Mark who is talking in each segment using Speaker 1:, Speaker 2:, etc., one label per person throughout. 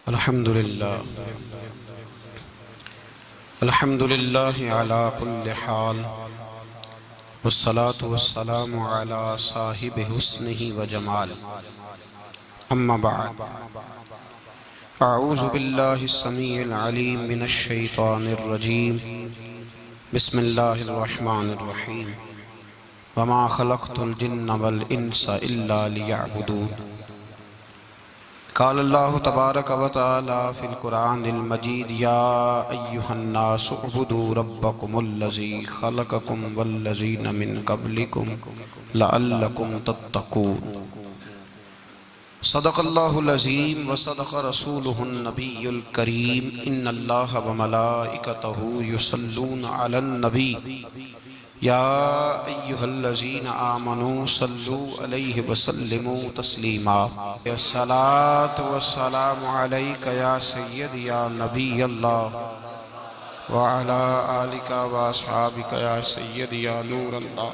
Speaker 1: अल्हम्दुलिल्लाह अला कुल्लि हाल वस्सलातु वस्सलामु अला साहिबि हुस्निही व जमाल अम्मा बअद अऊज़ु बिल्लाहिस समीइल अलीम मिनश शैतानिर रजीम बिस्मिल्लाहिर रहमानिर रहीम वमा खलक़तुल जिन्ना वल इंसा इल्ला लियअबुदून क़ाल अल्लाहु तबारक व तआला फ़िल क़ुरानिल मजीद या अय्युहन्नासु उअ्बुदू रब्बकुमुल्लज़ी ख़लक़कुम वल्लज़ीना मिन क़ब्लिकुम लअल्लकुम तत्तक़ून। सदक़ल्लाहुल अज़ीम व सदक़ रसूलुहुन नबियुल करीम। इन्नल्लाह व मलाइकतहु युसल्लूना अलन नबी या अय्युहल्लज़ीना आमनू सल्लू अलैहि वसल्लिमू तस्लीमा। अस्सलातु वस्सलामु अलैका या सय्यदी या नबी अल्लाह व अला आलिका व अस्हाबिका या सय्यदी या नूर अल्लाह।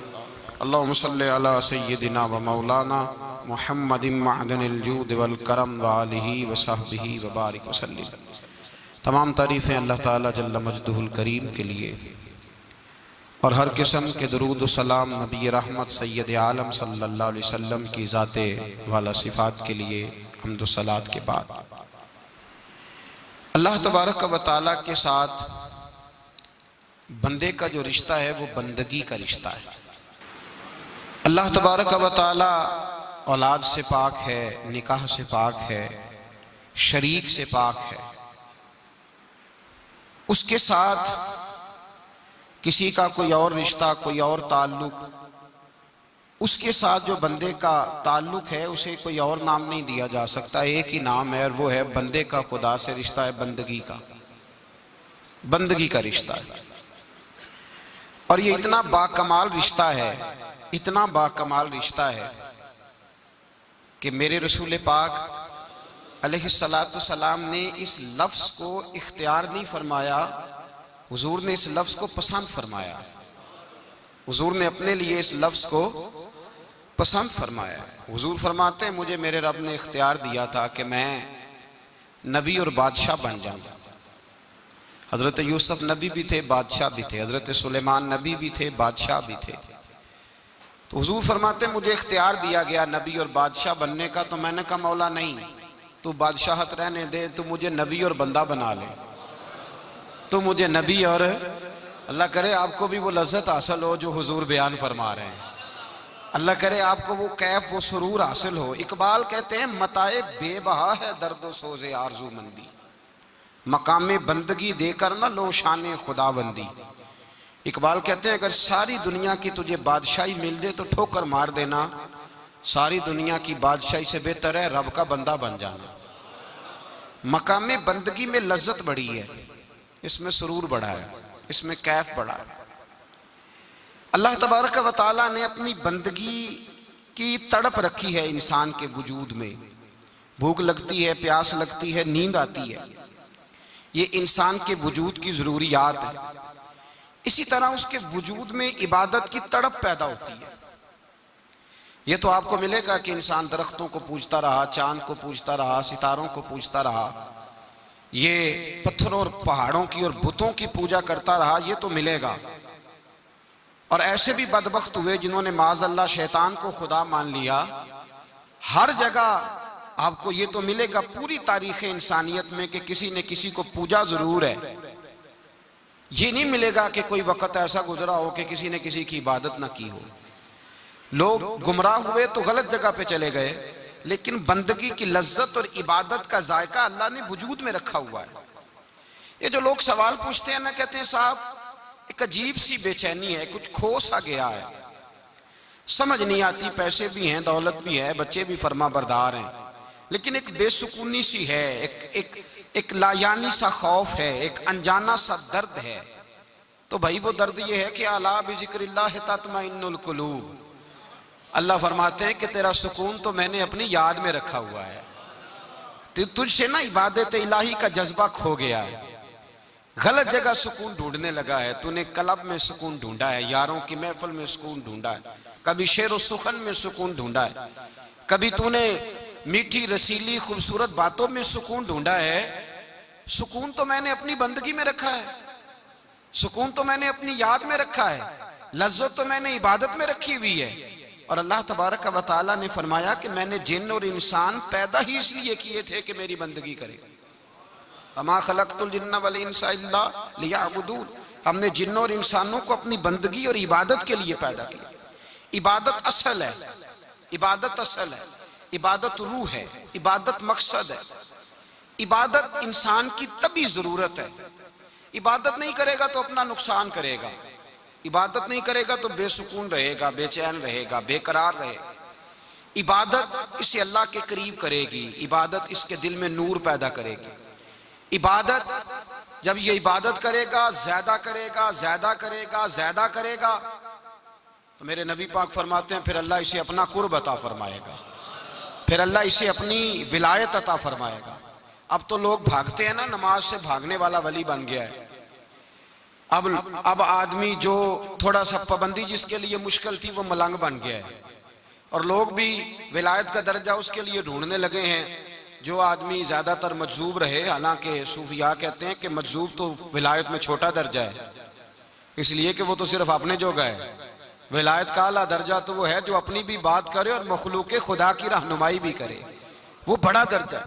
Speaker 1: अल्लाहुम्मा सल्लि अला सय्यदिना व मौलाना मुहम्मदिन मअदनिल जूद वल करम व आलिहि व सहबिहि व बारिक वसल्लिम। तमाम तारीफ़ें अल्लाह ताला जल्ल मजदुहुल करीम के लिए और हर किस्म के दरूद व सलाम नबी रहमत सैयद आलम सल्लल्लाहु अलैहि वसल्लम की ज़ाते वाला सिफ़ात के लिए हम्द व सलात के बाद अल्लाह तबारक व तआला के साथ बंदे का जो रिश्ता है वो बंदगी का रिश्ता है। अल्लाह तबारक व तआला औलाद से पाक है, निकाह से पाक है, शरीक से पाक है। उसके साथ किसी का कोई और रिश्ता, कोई और ताल्लुक, उसके साथ जो बंदे का ताल्लुक है उसे कोई और नाम नहीं दिया जा सकता। एक ही नाम है और वो है बंदे का खुदा से रिश्ता है, बंदगी का, बंदगी का रिश्ता है। और ये इतना बाकमाल रिश्ता है, इतना बाकमाल रिश्ता है कि मेरे रसूल पाक अलैहिस्सलातु सलाम ने इस लफ्ज़ को इख्तियार नहीं फरमाया, हुजूर ने इस लफ्ज़ को पसंद फरमाया। हुजूर ने अपने लिए इस लफ्ज़ को पसंद फरमाया। हुजूर फरमाते हैं मुझे मेरे रब ने इख्तियार दिया था कि मैं नबी और बादशाह बन जाऊँ। हज़रत यूसुफ नबी भी थे, बादशाह भी थे। हज़रत सुलेमान नबी भी थे, बादशाह भी थे। तो हुजूर फरमाते हैं मुझे इख्तियार दिया गया नबी और बादशाह बनने का। तो मैंने कहा मौला नहीं, तू बादशाहत रहने दे, तू मुझे नबी और बंदा बना ले, तो मुझे नबी और अल्लाह करे आपको भी वो लज्जत हासिल हो जो हुजूर बयान फरमा रहे हैं। अल्लाह करे आपको वो कैफ, वो सुरूर हासिल हो। इकबाल कहते हैं मताए बेबहा है दर्द सोज़े आरज़ू मंदी, मकामे बंदगी देकर न लो शाने खुदाबंदी। इकबाल कहते हैं अगर सारी दुनिया की तुझे बादशाही मिल दे तो ठोकर मार देना, सारी दुनिया की बादशाही से बेहतर है रब का बंदा बन जाना। मकामे बंदगी में लज्जत बड़ी है, इसमें सुरूर बढ़ा है, इसमें कैफ बढ़ा है। अल्लाह तबारक व तआला ने अपनी बंदगी की तड़प रखी है इंसान के वजूद में। भूख लगती है, प्यास लगती है, नींद आती है, ये इंसान के वजूद की ज़रूरियात है। इसी तरह उसके वजूद में इबादत की तड़प पैदा होती है। ये तो आपको मिलेगा कि इंसान दरख्तों को पूजता रहा, चांद को पूजता रहा, सितारों को पूजता रहा, ये पत्थरों और पहाड़ों की और बुतों की पूजा करता रहा, ये तो मिलेगा। और ऐसे भी बदबख्त हुए जिन्होंने माज़अल्लाह शैतान को खुदा मान लिया। हर जगह आपको ये तो मिलेगा पूरी तारीख़ इंसानियत में कि किसी ने किसी को पूजा जरूर है। ये नहीं मिलेगा कि कोई वक़्त ऐसा गुजरा हो कि किसी ने किसी की इबादत ना की हो। लोग गुमराह हुए तो गलत जगह पे चले गए, लेकिन बंदगी की लज्जत और इबादत का जायका अल्लाह ने वजूद में रखा हुआ है। ये जो लोग सवाल पूछते हैं ना, कहते हैं साहब एक अजीब सी बेचैनी है, कुछ खो सा गया है, समझ नहीं आती, पैसे भी हैं, दौलत भी है, बच्चे भी फर्मा बरदार हैं, लेकिन एक बेसुकूनी सी है, एक लायानी सा खौफ है, एक अनजाना सा दर्द है। तो भाई वो दर्द ये है कि अला बिज़िक्रिल्लाह तत्मइन्नुल कुलूब। अल्लाह फरमाते हैं कि तेरा सुकून तो मैंने अपनी याद में रखा हुआ है। तुझसे ना इबादत इलाही का जज्बा खो गया है, गलत जगह सुकून ढूंढने लगा है। तूने क्लब में सुकून ढूंढा है, यारों की महफिल में सुकून ढूंढा है, कभी शेर व सुखन में सुकून ढूंढा है, कभी तूने मीठी रसीली खूबसूरत बातों में सुकून ढूंढा है, सुकून तो मैंने अपनी बंदगी में रखा है, सुकून तो मैंने अपनी याद में रखा है, लज्जत तो मैंने इबादत में रखी हुई है। और अल्लाह तबारक व तआला ने फरमाया कि मैंने जिन और इंसान पैदा ही इसलिए किए थे कि मेरी बंदगी करे। वमा खलक़तुल जिन्ना वल इंसा इल्ला लियअबुदून। हमने जिन्नों और इंसानों को अपनी बंदगी और इबादत के लिए पैदा किया। इबादत असल है, इबादत असल है, इबादत रूह है, इबादत मकसद है, इबादत इंसान की तभी जरूरत है। इबादत नहीं करेगा तो अपना नुकसान करेगा, इबादत नहीं करेगा तो बेसुकून रहेगा, बेचैन रहेगा, बेकरार रहेगा। इबादत इसे अल्लाह के करीब करेगी, इबादत इसके दिल में नूर पैदा करेगी। इबादत जब ये इबादत करेगा, ज्यादा करेगा, ज्यादा करेगा, ज्यादा करेगा, तो मेरे नबी पाक फरमाते हैं फिर अल्लाह इसे अपना कुर्ब अता फरमाएगा, फिर अल्लाह इसे अपनी विलायत अता फरमाएगा। अब तो लोग भागते हैं ना, नमाज से भागने वाला वली बन गया है। अब आदमी जो थोड़ा सा पाबंदी जिसके लिए मुश्किल थी वो मलंग बन गया है, और लोग भी विलायत का दर्जा उसके लिए ढूंढने लगे हैं। जो आदमी ज्यादातर मजजूब रहे, हालांकि सूफिया कहते हैं कि मजजूब तो विलायत में छोटा दर्जा है, इसलिए कि वो तो सिर्फ अपने जोगा है। विलायत का आला दर्जा तो वो है जो अपनी भी बात करे और मखलूक खुदा की रहनुमाई भी करे, वो बड़ा दर्जा।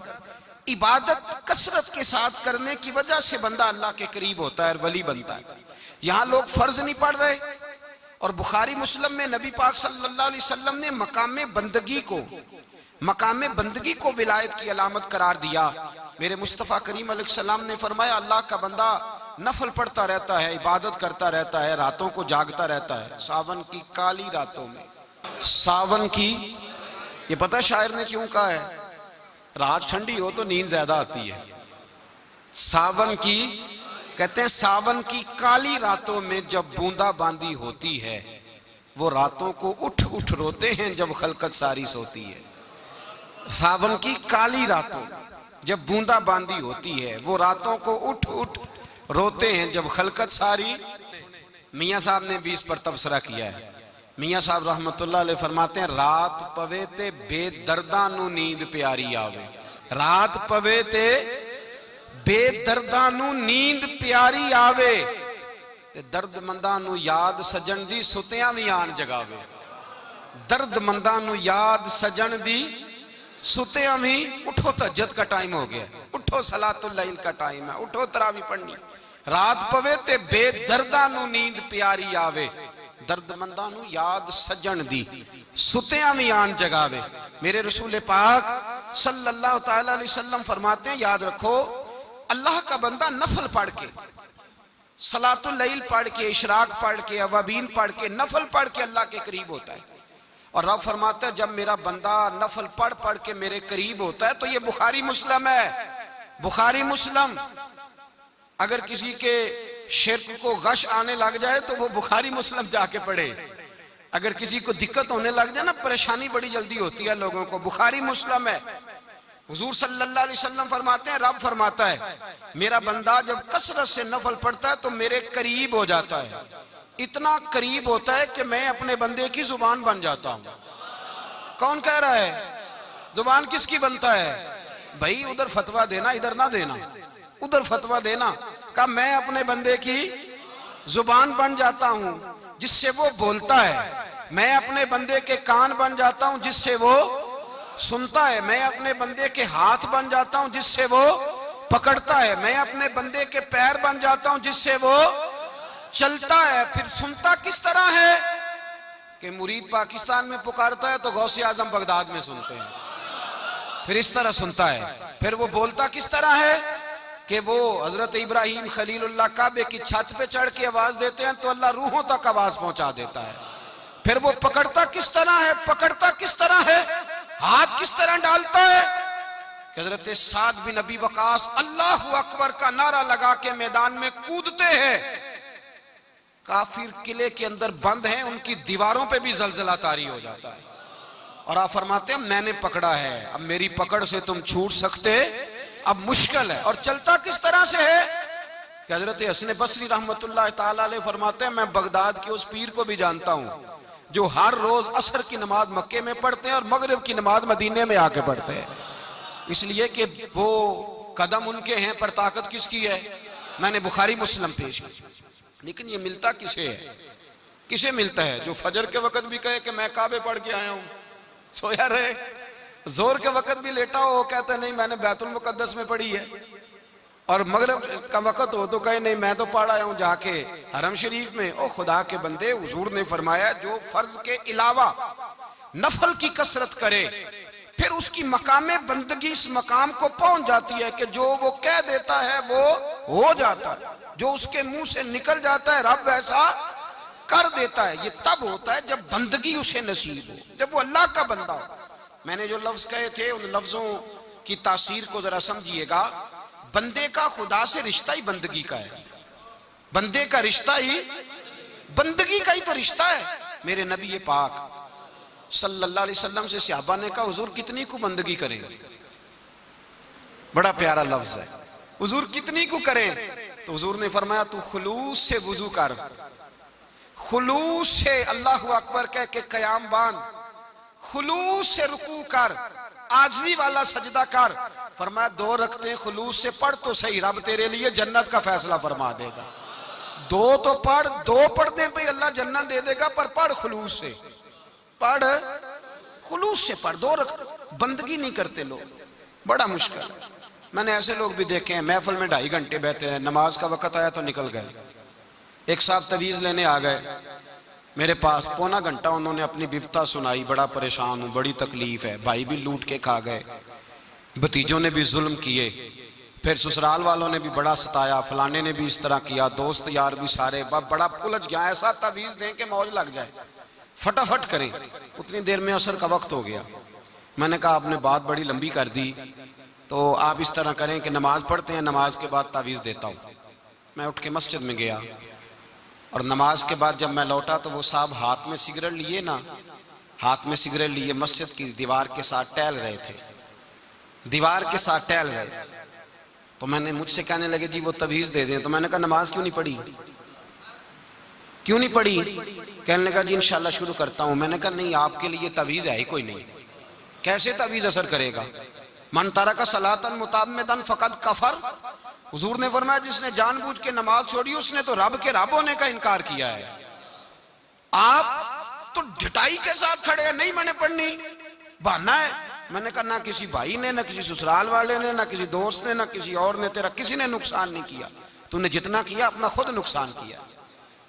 Speaker 1: इबादत कसरत के साथ करने की वजह से बंदा अल्लाह के करीब होता है और वली बनता है। यहां लोग फर्ज नहीं पढ़ रहे, और बुखारी मुस्लिम में नबी पाक सल्लल्लाहु अलैहि वसल्लम ने मकाम बंदगी को विलायत की अलामत करार दिया। मेरे मुस्तफ़ा करीम अलैहिस्सलाम ने फरमाया अल्लाह का बंदा नफल पढ़ता रहता है, इबादत करता रहता है, रातों को जागता रहता है, सावन की काली रातों में। सावन की, ये पता शायर ने क्यों कहा है? रात ठंडी हो तो नींद ज्यादा आती है। सावन की, कहते हैं सावन की काली रातों में जब बूंदा बांदी होती है, वो रातों को उठ उठ रोते हैं जब खलकत सारी सोती है। सावन की काली रातों जब बूंदा बांदी होती है, वो रातों को उठ उठ रोते हैं जब खलकत सारी। मियाँ साहब ने भी इस पर तबसरा किया है। मियाँ साहब रहमतुल्लाह अलैह फरमाते हैं रात पवे ते बेदर्दा नू नींद प्यारी आवे। रात पवे ते बेदर्दा नू नींद प्यारी आवे, ते दर्दमंदा नू याद सजन दी सुतियां भी आन जगावे। दर्दमंदा नू याद सजन दी सुतियां भी। उठो तहज्जुद का टाइम हो गया, उठो सलातुल लैल का टाइम है, उठो तरावी पढ़नी। रात पवे ते बेदर्दा नू नींद प्यारी आवे, दर्दमंदा नू याद सजन दी सुतियां भी आन जगावे। मेरे रसूल पाक सल्लल्लाहु तआला अलैहि वसल्लम फरमाते हैं याद रखो, अल्लाह का बंदा नफल पढ़ के, सलातुल लैल पढ़ के, इशराक पढ़ के, अवाबीन पढ़ के, नफल पढ़ के अल्लाह के करीब होता है। और रब फरमाता है जब मेरा बंदा नफल पढ़ पढ़ के मेरे करीब होता है, तो ये बुखारी मुस्लिम है, बुखारी मुस्लिम। अगर किसी के शिर्क को गश आने लग जाए तो वो बुखारी मुस्लिम जाके पढ़े। अगर किसी को दिक्कत होने लग जाए ना, परेशानी बड़ी जल्दी होती है लोगों को, बुखारी मुस्लिम है। हुजूर सल्लल्लाहु अलैहि वसल्लम फरमाते हैं, रब फरमाता है मेरा बंदा जब कसरत से नफल पढ़ता है तो मेरे करीब हो जाता है। इतना करीब होता है कि मैं अपने बंदे की जुबान बन जाता हूं। कौन कह रहा है? जुबान किसकी बनता है? भाई उधर फतवा देना, इधर ना देना, उधर फतवा देना। का मैं अपने बंदे की जुबान बन जाता हूं जिससे वो बोलता है। मैं अपने बंदे के कान बन जाता हूं जिससे वो सुनता है। मैं अपने बंदे के हाथ बन जाता हूं जिससे वो पकड़ता है। मैं अपने बंदे के पैर बन जाता हूं जिससे वो चलता है। फिर सुनता किस तरह है कि मुरीद पाकिस्तान में पुकारता है तो गौसे आजम बगदाद में सुनते हैं, फिर इस तरह सुनता है। फिर वो बोलता किस तरह है कि वो हजरत इब्राहिम खलीलुल्लाह काबे की छत पे चढ़ के आवाज देते हैं तो अल्लाह रूहों तक आवाज पहुंचा देता है। फिर वो पकड़ता किस तरह है, पकड़ता किस तरह है, हाथ किस तरह डालता है कि हजरत साद बिन अबी वकास अल्लाहु अकबर का नारा लगा के मैदान में कूदते हैं। काफिर किले के अंदर बंद हैं, उनकी दीवारों पे भी जलजला तारी हो जाता है। और आप फरमाते हैं मैंने पकड़ा है, अब मेरी पकड़ से तुम छूट सकते अब मुश्किल है। और चलता किस तरह से है कि हजरत हसन बसरी रहमतुल्लाह ताला अलैह फरमाते हैं मैं बगदाद के उस पीर को भी जानता हूं जो हर रोज असर की नमाज मक्के में पढ़ते हैं और मगरिब की नमाज मदीने में आके पढ़ते हैं, इसलिए कि वो कदम उनके हैं पर ताकत किसकी है। मैंने बुखारी मुस्लिम पेश की। लेकिन ये मिलता किसे है? किसे मिलता है? जो फजर के वक्त भी कहे कि मैं काबे पढ़ के आया हूं, सोया रहे, जोर के वक्त भी लेटा हो, वो कहता है नहीं मैंने बैतुल मुकद्दस में पढ़ी है, और मगरिब का वक्त हो तो कहे नहीं मैं तो पढ़ आया हूं जाके हरम शरीफ में। ओ खुदा के बंदे, हुजूर ने फरमाया जो फर्ज के अलावा नफल की कसरत करे फिर उसकी मकामे बंदगी इस मकाम को पहुंच जाती है कि जो वो कह देता है वो हो जाता है, जो उसके मुंह से निकल जाता है रब वैसा कर देता है। ये तब होता है जब बंदगी उसे नसीब हो, जब वो अल्लाह का बंदा हो। मैंने जो लफ्ज कहे थे उन लफ्जों की तासीर को जरा समझिएगा। बंदे का खुदा से रिश्ता ही बंदगी का है, बंदे का रिश्ता ही बंदगी का ही तो रिश्ता है। मेरे नबी पाक सल्लल्लाहु अलैहि वसल्लम से सहाबा ने कहा हुजूर कितनी को बंदगी करें? बड़ा प्यारा लफ्ज है, हुजूर कितनी को करें? तो हुजूर ने फरमाया तू खुलूस से वुजू कर, खुलूस से अल्लाहु अकबर कह के कयाम बांध, खुलूस से रुकू कर, आजजी वाला सजदा कर। फरमाया 2 रखते खुलूस से पढ़ तो सही, रब तेरे लिए जन्नत का फैसला फरमा देगा। 2 तो पढ़, 2 पढ़ने पे अल्लाह जन्नत दे देगा, पर पढ़ खुलूस से, पढ़ खुलूस से पढ़। 2 रख, बंदगी नहीं करते लोग, बड़ा मुश्किल। मैंने ऐसे लोग भी देखे हैं महफिल में 2.5 घंटे बैठे हैं, नमाज का वक्त आया तो निकल गए। एक साहब तवीज लेने आ गए मेरे पास, पौना घंटा उन्होंने अपनी बिपता सुनाई, बड़ा परेशान हूं, बड़ी तकलीफ है, भाई भी लूट के खा गए, भतीजों ने भी जुल्म किए, फिर ससुराल वालों ने भी बड़ा सताया, फलाने ने भी इस तरह किया, दोस्त यार भी सारे, बड़ा उलझ गया। ऐसा तवीज दें कि मौज लग जाए, फटाफट करें। उतनी देर में असर का वक्त हो गया। मैंने कहा आपने बात बड़ी लंबी कर दी, तो आप इस तरह करें कि नमाज पढ़ते हैं, नमाज के बाद तावीज़ देता हूँ। मैं उठ के मस्जिद में गया और नमाज के बाद जब मैं लौटा तो वो साहब हाथ में सिगरेट लिए ना, हाथ में सिगरेट लिए मस्जिद की दीवार के साथ टहल रहे थे, दीवार के साथ टहल रहे। तो मैंने, मुझसे कहने लगे जी वो तवीज़ दे दें। तो मैंने कहा नमाज क्यों नहीं पढ़ी, क्यों नहीं पढ़ी? कहने लगा जी इंशाल्लाह शुरू करता हूँ। मैंने कहा नहीं, आपके लिए तवीज़ है ही कोई नहीं, कैसे तवीज़ असर करेगा? मन तरका सलातन मुताम्मिदन फकद कफर। हुजूर ने फरमाया जिसने जानबूझ के नमाज छोड़ी उसने तो रब के रब होने का इनकार किया है। आप तो ढटाई के साथ खड़े हैं, नहीं मैंने पढ़नी, बहाना है। मैंने कहा ना किसी भाई ने, ना किसी ससुराल वाले ने, ना किसी दोस्त ने, ना किसी और ने, तेरा किसी ने नुकसान नहीं किया। तूने जितना किया अपना खुद नुकसान किया,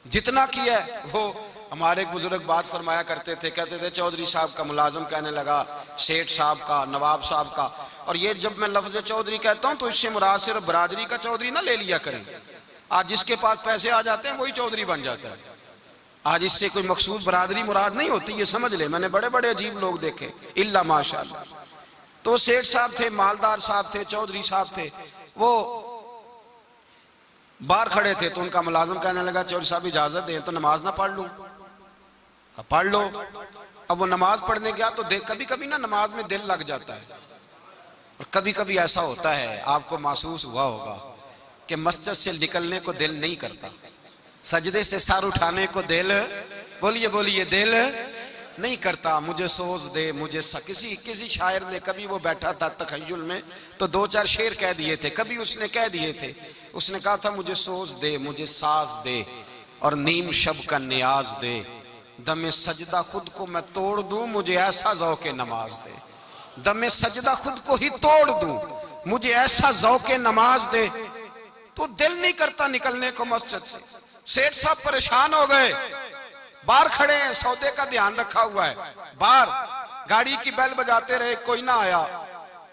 Speaker 1: जितना किया। वो हमारे एक बुजुर्ग बात फरमाया करते थे, कहते थे चौधरी साहब का मुलाजम कहने लगा सेठ साहब का, नवाब साहब का। और ये जब मैं लफ्ज चौधरी कहता हूँ तो इससे मुराद सिर्फ बरादरी का चौधरी ना ले लिया करें। आज जिसके पास पैसे आ जाते हैं वही चौधरी बन जाता है। आज इससे कोई मकसूद बरादरी मुराद नहीं होती, ये समझ ले। मैंने बड़े बड़े अजीब लोग देखे, इल्ला माशाअल्लाह। तो सेठ साहब थे, मालदार साहब थे, चौधरी साहब थे, वो बाहर खड़े थे। तो उनका मुलाजिम कहने लगा चौधरी साहब इजाजत दें तो नमाज ना पढ़ लूं? पढ़ लो। अब वो नमाज पढ़ने गया तो कभी कभी ना नमाज में दिल लग जाता है, और कभी कभी ऐसा होता है, आपको महसूस हुआ होगा कि मस्जिद से निकलने को दिल नहीं करता, सजदे से सर उठाने को दिल, बोलिए बोलिए, दिल नहीं करता। मुझे सोच दे, मुझे किसी शायर ने, कभी वो बैठा था तखय्युल में तो 2-4 शेर कह दिए थे, कभी उसने कह दिए थे। उसने कहा था मुझे सोच दे, मुझे साज दे, और नीम शब का नियाज दे, दमे सजदा खुद को मैं तोड़ दूं, मुझे ऐसा ज़ौक़े नमाज दे। दमे सजदा खुद को ही तोड़ दूं, मुझे ऐसा ज़ौक़े नमाज दे। तो दिल नहीं करता निकलने को मस्जिद से। सेठ साहब परेशान हो गए, बाहर खड़े हैं, सौदे का ध्यान रखा हुआ है, बाहर गाड़ी की बेल बजाते रहे, कोई ना आया।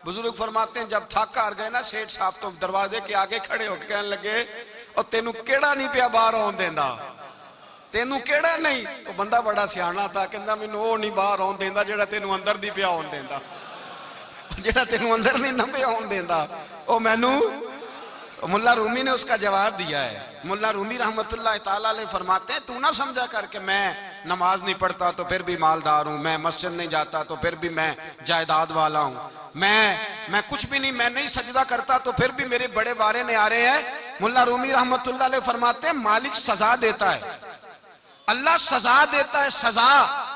Speaker 1: बुजुर्ग फरमाते हैं जब थक हार गए ना सेठ साहब तो दरवाजे के आगे खड़े होकर कहने लगे और तेनू केड़ा नहीं पिया बाहर आउण देंदा, तेनू केड़ा नहीं? तो बंदा बड़ा सियाना था, कहंदा मैनू वो नहीं बाहर आउण देंदा जेड़ा तेनू अंदर दी पिया आउण देंदा, जेड़ा तेनू अंदर नहीं ना पिया आउण देंदा ओ मैनू। मुल्ला रूमी ने उसका जवाब दिया है। मुल्ला रूमी रहमतुल्लाह ताला अलैह फरमाते हैं तू ना समझा करके मैं नमाज नहीं पढ़ता तो फिर भी मालदार हूं, मैं मस्जिद नहीं जाता तो फिर भी मैं जायदाद वाला हूं, मैं कुछ भी नहीं, मैं नहीं सजदा करता तो फिर भी मेरे बड़े वारे ने आ रहे हैं। मुल्ला रूमी रहमतुल्लाह अलैह फरमाते हैं मालिक सजा देता है, अल्लाह सजा देता है, सजा।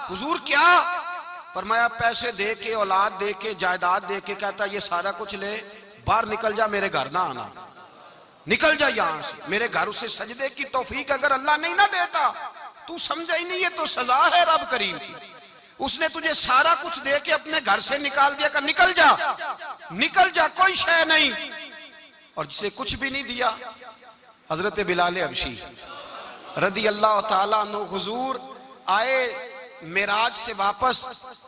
Speaker 1: हुजूर क्या? फरमाया पैसे दे के, औलाद दे के, जायदाद दे के कहता ये सारा कुछ ले, बाहर निकल जा, मेरे घर ना आना, निकल जा यहां से मेरे घर। उसे सजदे की तौफीक अगर अल्लाह नहीं ना देता, तू समझा ही नहीं, ये तो सजा है रब करीम की। उसने तुझे सारा कुछ दे के अपने घर से निकाल दिया, कर निकल जा, निकल जा, कोई शय नहीं। और जिसे कुछ भी नहीं दिया, हजरत बिलाल हबशी रदी अल्लाह ताला अन्हु हुजूर आए मेराज से वापस,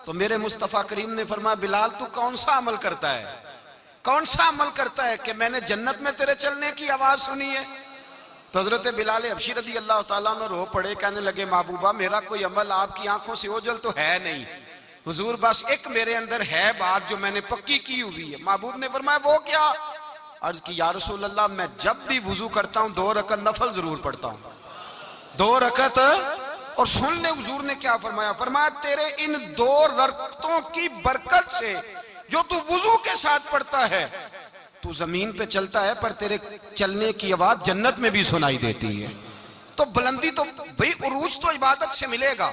Speaker 1: तो मेरे मुस्तफा करीम ने फरमाया बिलाल तू कौन सा अमल करता है, कौन सा अमल करता है कि मैंने जन्नत में तेरे चलने की आवाज सुनी है? तो हजरत बिलाल हबशी रदी अल्लाह ताला अन्हु रो पड़े, कहने लगे महबूबा मेरा कोई अमल आपकी आंखों से ओझल तो है नहीं हुजूर, बस एक मेरे अंदर है बात जो मैंने पक्की की हुई है। महबूब ने फरमाया वो क्या? अर्ज की या रसूल अल्लाह मैं जब भी वुजू करता हूं 2 रकत नफल जरूर पढ़ता हूं, 2 रकत। और सुन ले हुजूर ने क्या फरमाया, फरमाया तेरे इन 2 रकतों की बरकत से जो तू वुजू के साथ पढ़ता है, तू जमीन पे चलता है पर तेरे चलने की आवाज जन्नत में भी सुनाई देती है। तो बुलंदी तो भाई उरूज तो इबादत से मिलेगा,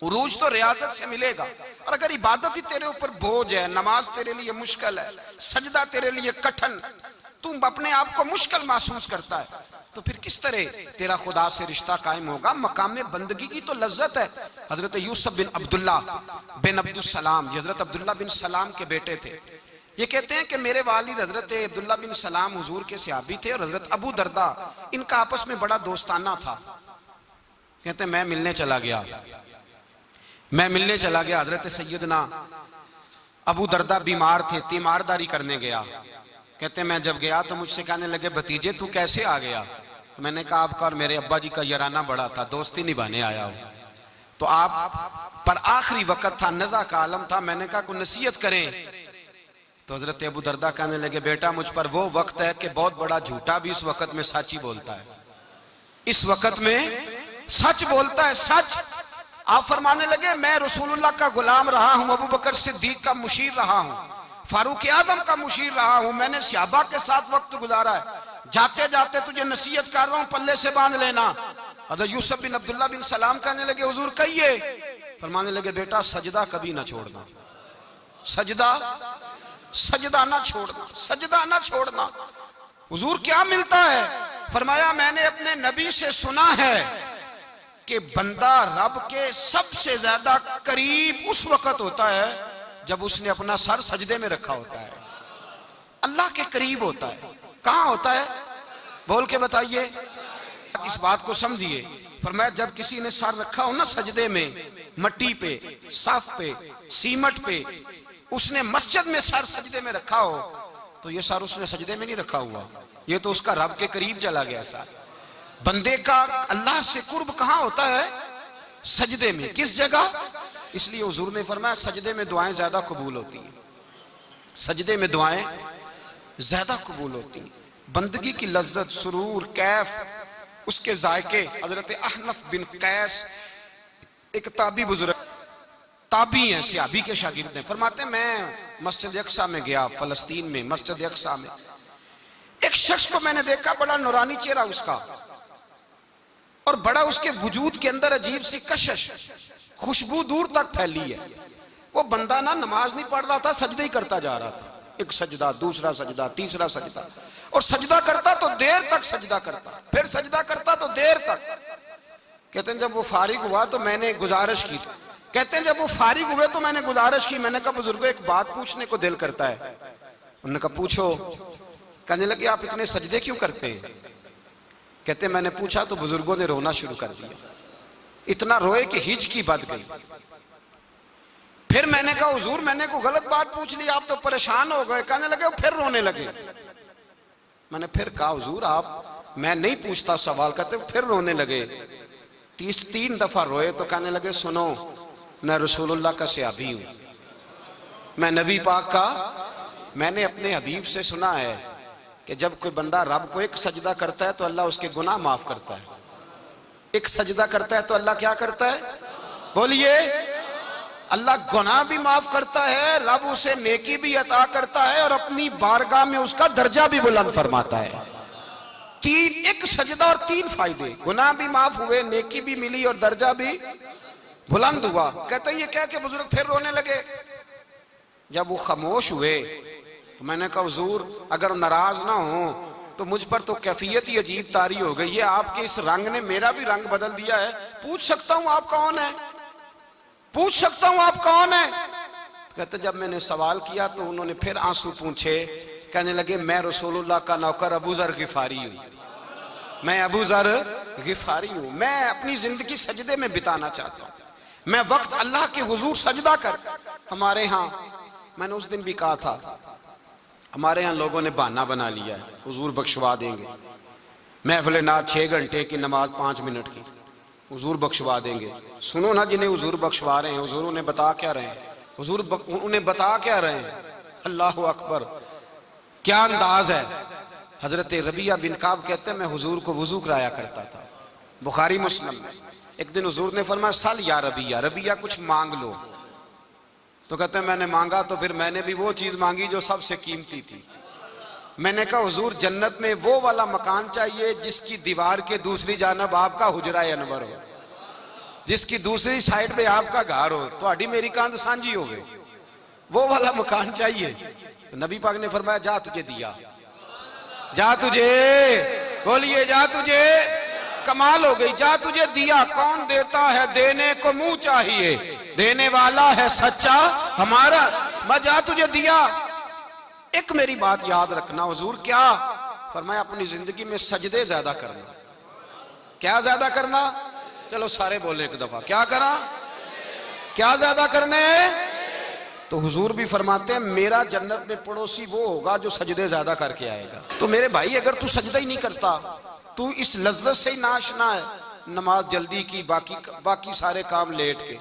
Speaker 1: उरूज तो रियादत से मिलेगा। और अगर इबादत ही तेरे ऊपर बोझ है, नमाज तेरे लिए मुश्किल है, सजदा तेरे लिए कठिन, तुम अपने आप को मुश्किल महसूस करता है, तो फिर किस तरह तेरा खुदा से रिश्ता कायम होगा? मकाम बंदगी की तो लज्जत है। हजरत यूसुफ बिन अब्दुल्ला बिन अब्दुल सलाम, हजरत अब्दुल्ला बिन सलाम के बेटे थे। ये कहते हैं कि मेरे वालिद हजरत अब्दुल्ला बिन सलाम हुजूर के सहाबी थे, और हजरत अबू दरदा इनका आपस में बड़ा दोस्ताना था। कहते मैं मिलने चला गया, मैं मिलने चला गया। हजरत सैयदना अबू दरदा बीमार थे, तीमारदारी करने गया। कहते मैं जब गया तो मुझसे कहने लगे भतीजे तू कैसे आ गया? तो मैंने कहा आपका और मेरे अब्बा जी का याराना बड़ा था, दोस्ती निभाने आया हूं। तो आप पर आखिरी वक्त था, नज़ा का आलम था, मैंने कहा कोई नसीहत करें। तो हजरत अबू दरदा कहने लगे बेटा मुझ पर वो वक्त है कि बहुत बड़ा झूठा भी इस वक्त में सच ही बोलता है, इस वक्त में सच बोलता है, सच। आप फरमाने लगे मैं रसूलुल्लाह का गुलाम रहा हूं, अबू बकर सिद्दीक का मुशीर रहा हूं, फारूक आदम का मुशीर रहा हूं, मैंने सहाबा के साथ वक्त गुजारा है। जाते जाते तुझे नसीहत कर रहा हूं, पल्ले से बांध लेना। हज़रत यूसुफ बिन अब्दुल्ला बिन सलाम कहने लगे हुजूर कहिए। फरमाने लगे बेटा सजदा कभी ना छोड़ना, सजदा सजदा ना छोड़ना, सजदा ना छोड़ना। हुजूर क्या मिलता है? फरमाया मैंने अपने नबी से सुना है कि बंदा रब के सबसे ज्यादा करीब उस वक्त होता है जब उसने अपना सर सजदे में रखा होता है। अल्लाह के करीब होता है। कहां होता है? बोल के बताइए, इस बात को समझिए। फरमाया जब किसी ने सर रखा हो ना सजदे में, मट्टी पे, साफ पे, सीमट पे, उसने मस्जिद में सर सजदे में रखा हो, तो ये सर उसने सजदे में नहीं रखा हुआ, ये तो उसका रब के करीब चला गया सर। बंदे का अल्लाह से कुर्ब कहां होता है? सजदे में। किस जगह? इसलिए हुजूर ने फरमाया सजदे में दुआएं ज्यादा कबूल होती हैं, सजदे में दुआएं ज्यादा कबूल होती हैं। बंदगी की लज्जत, सुरूर, कैफ, उसके जायके। हजरत अहनफ बिन कैस एक ताबी बुजुर्ग, ताबी हैं, सहाबी के शागिर्द हैं, फरमाते मैं मस्जिद अक्सा में गया, फलस्तीन में मस्जिद अक्सा में एक शख्स को मैंने देखा, बड़ा नूरानी चेहरा उसका, और बड़ा उसके वजूद के अंदर अजीब सी कशिश, खुशबू दूर तक फैली है। वो बंदा ना नमाज नहीं पढ़ रहा था, सजदे ही करता जा रहा था। एक सजदा, दूसरा सजदा, तीसरा सजदा, और सजदा करता तो देर तक सजदा करता, फिर सजदा करता तो देर तक। कहते हैं जब वो फारिग हुआ तो मैंने गुजारिश की, कहते हैं जब वो फारिग हुए तो मैंने गुजारिश की, मैंने कहा बुजुर्गो एक बात पूछने को दिल करता है। उन्होंने कहा पूछो। कहने लगे आप इतने सजदे क्यों करते हैं? कहते मैंने पूछा तो बुजुर्गों ने रोना शुरू कर दिया, इतना रोए कि हिचकी बद गई। फिर मैंने कहा हुजूर मैंने कोई गलत बात पूछ ली, आप तो परेशान हो गए। कहने लगे फिर रोने लगे। मैंने फिर कहा हुजूर आप, मैं नहीं पूछता सवाल, कहते फिर रोने लगे। 3 दफा रोए तो कहने लगे सुनो मैं रसूलुल्लाह का सहाबी हूं, मैं नबी पाक का, मैंने अपने हबीब से सुना है कि जब कोई बंदा रब को एक सजदा करता है तो अल्लाह उसके गुनाह माफ करता है। एक सजदा करता है तो अल्लाह क्या करता है? बोलिए। अल्लाह गुनाह भी माफ करता है, रब उसे नेकी भी अता करता है, और अपनी बारगाह में उसका दर्जा भी बुलंद फरमाता है। तीन, एक सजदा और तीन फायदे, गुनाह भी माफ हुए, नेकी भी मिली और दर्जा भी बुलंद हुआ। कहते ये कह के बुजुर्ग फिर रोने लगे। जब वो खामोश हुए तो मैंने कहा हुजूर अगर नाराज ना हो तो मुझ पर तो कैफियत ही अजीब तारी हो गई है, आपके इस रंग ने मेरा भी रंग बदल दिया है, पूछ सकता हूं आप कौन है, पूछ सकता हूं आप कौन है? कहते जब मैंने सवाल किया तो उन्होंने फिर आंसू पूछे, कहने लगे मैं रसूलुल्लाह का नौकर अबू ज़र गिफारी हूं, मैं अबू ज़र गिफारी हूं, मैं अपनी जिंदगी सजदे में बिताना चाहता हूं, मैं वक्त अल्लाह के हुजूर सजदा कर। हमारे यहाँ, मैंने उस दिन भी कहा था, हमारे यहाँ लोगों ने बहाना बना लिया है हुजूर बख्शवा देंगे, महफिल नात 6 घंटे की, नमाज 5 मिनट की, हुजूर बख्शवा देंगे। सुनो ना जिन्हें हुजूर बख्शवा रहे हैं, हुजूर उन्हें बता क्या रहे हैं, हुजूर उन्हें बता क्या रहे हैं? अल्लाह अकबर, क्या अंदाज है। हजरत रबिया बिन काब कहते हैं मैं हुजूर को वुजू कराया करता था, बुखारी मुस्लिम में। एक दिन हुजूर ने फरमाया सल या रबिया, रबिया कुछ मांग लो। तो कहते हैं मैंने मांगा तो फिर मैंने भी वो चीज मांगी जो सबसे कीमती थी। मैंने कहा हुजूर जन्नत में वो वाला मकान चाहिए जिसकी दीवार के दूसरी जानब आपका हुजरा अनवर हो, जिसकी दूसरी साइड पे आपका घर हो, तो अड़ी मेरी कांध सांझी हो गई, वो वाला मकान चाहिए। तो नबी पाक ने फरमाया जा तुझे दिया, जा तुझे, बोलिए जा तुझे, कमाल हो गई, जा तुझे दिया। कौन देता है? देने को मुंह चाहिए, देने वाला है सच्चा हमारा। मैं जा तुझे दिया। एक मेरी बात याद रखना हुजूर, क्या फरमाया? अपनी जिंदगी में सजदे ज्यादा करना। क्या ज्यादा करना? चलो सारे बोले एक दफा, क्या करा? क्या ज्यादा करने? तो हुजूर भी फरमाते हैं मेरा जन्नत में पड़ोसी वो होगा जो सजदे ज्यादा करके आएगा। तो मेरे भाई अगर तू सजदा ही नहीं करता, तू इस लज्जत से ही नाशना है, नमाज जल्दी की, बाकी सारे काम लेट के,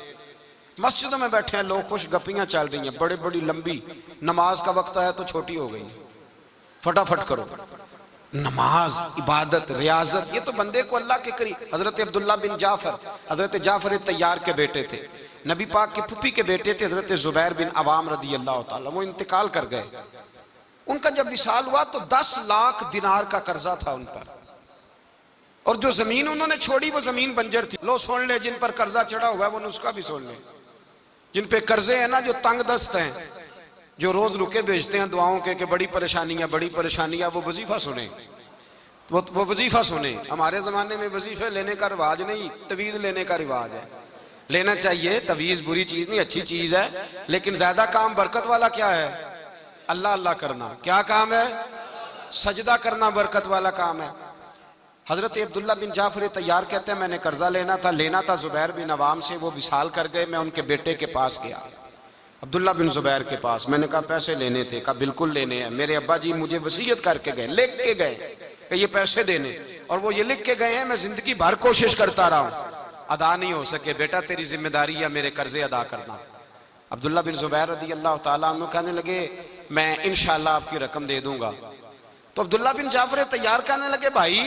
Speaker 1: मस्जिदों में बैठे हैं लोग, खुश गपियां चल रही हैं, बड़े बड़ी लंबी, नमाज का वक्त आया तो छोटी हो गई, फटाफट करो। नमाज, इबादत, रियाजत, ये तो बंदे को अल्लाह के करीब। हजरत अब्दुल्ला बिन जाफर, हजरत जाफर तैयार के बेटे थे, नबी पाक के फूफी के बेटे थे, हजरत जुबैर बिन अवाम रदी अल्लाह ताला, वो इंतकाल कर गए। उनका जब विसाल हुआ तो 10 लाख दिनार का कर्जा था उन पर, और जो जमीन उन्होंने छोड़ी वो जमीन बंजर थी। लो सुन ले, जिन पर कर्जा चढ़ा हुआ है वो नुस्खा भी सुन ले। जिन पे कर्जे हैं ना, जो तंग दस्त हैं, जो रोज रुके भेजते हैं दुआओं के बड़ी परेशानियां, बड़ी परेशानियां, वो वजीफा सुने, वो वजीफा सुने। हमारे जमाने में वजीफे लेने का रिवाज नहीं, तवीज लेने का रिवाज है। लेना चाहिए, तवीज बुरी चीज नहीं, अच्छी चीज है, लेकिन ज्यादा काम बरकत वाला क्या है? अल्लाह अल्लाह करना। क्या काम है? सजदा करना बरकत वाला काम है। हजरत अब्दुल्ला बिन जाफर तैयार कहते हैं मैंने कर्जा लेना था जुबैर बिन अवाम से, वो विसाल कर गए। मैं उनके बेटे के पास गया, अब्दुल्ला बिन जुबैर के पास। मैंने कहा पैसे लेने थे। कहा बिल्कुल लेने हैं, मेरे अब्बा जी मुझे वसीयत करके गए, लिख के गए कि ये पैसे देने, और वो ये लिख के गए हैं, मैं जिंदगी भर कोशिश करता रहा हूं, अदा नहीं हो सके। बेटा तेरी जिम्मेदारी है मेरे कर्जे अदा करना। अब्दुल्ला बिन जुबैर रदी अल्लाह ताला अन्हु कहने लगे मैं इंशाल्लाह आपकी रकम दे दूंगा। तो अब्दुल्ला बिन जाफर तैयार कहने लगे भाई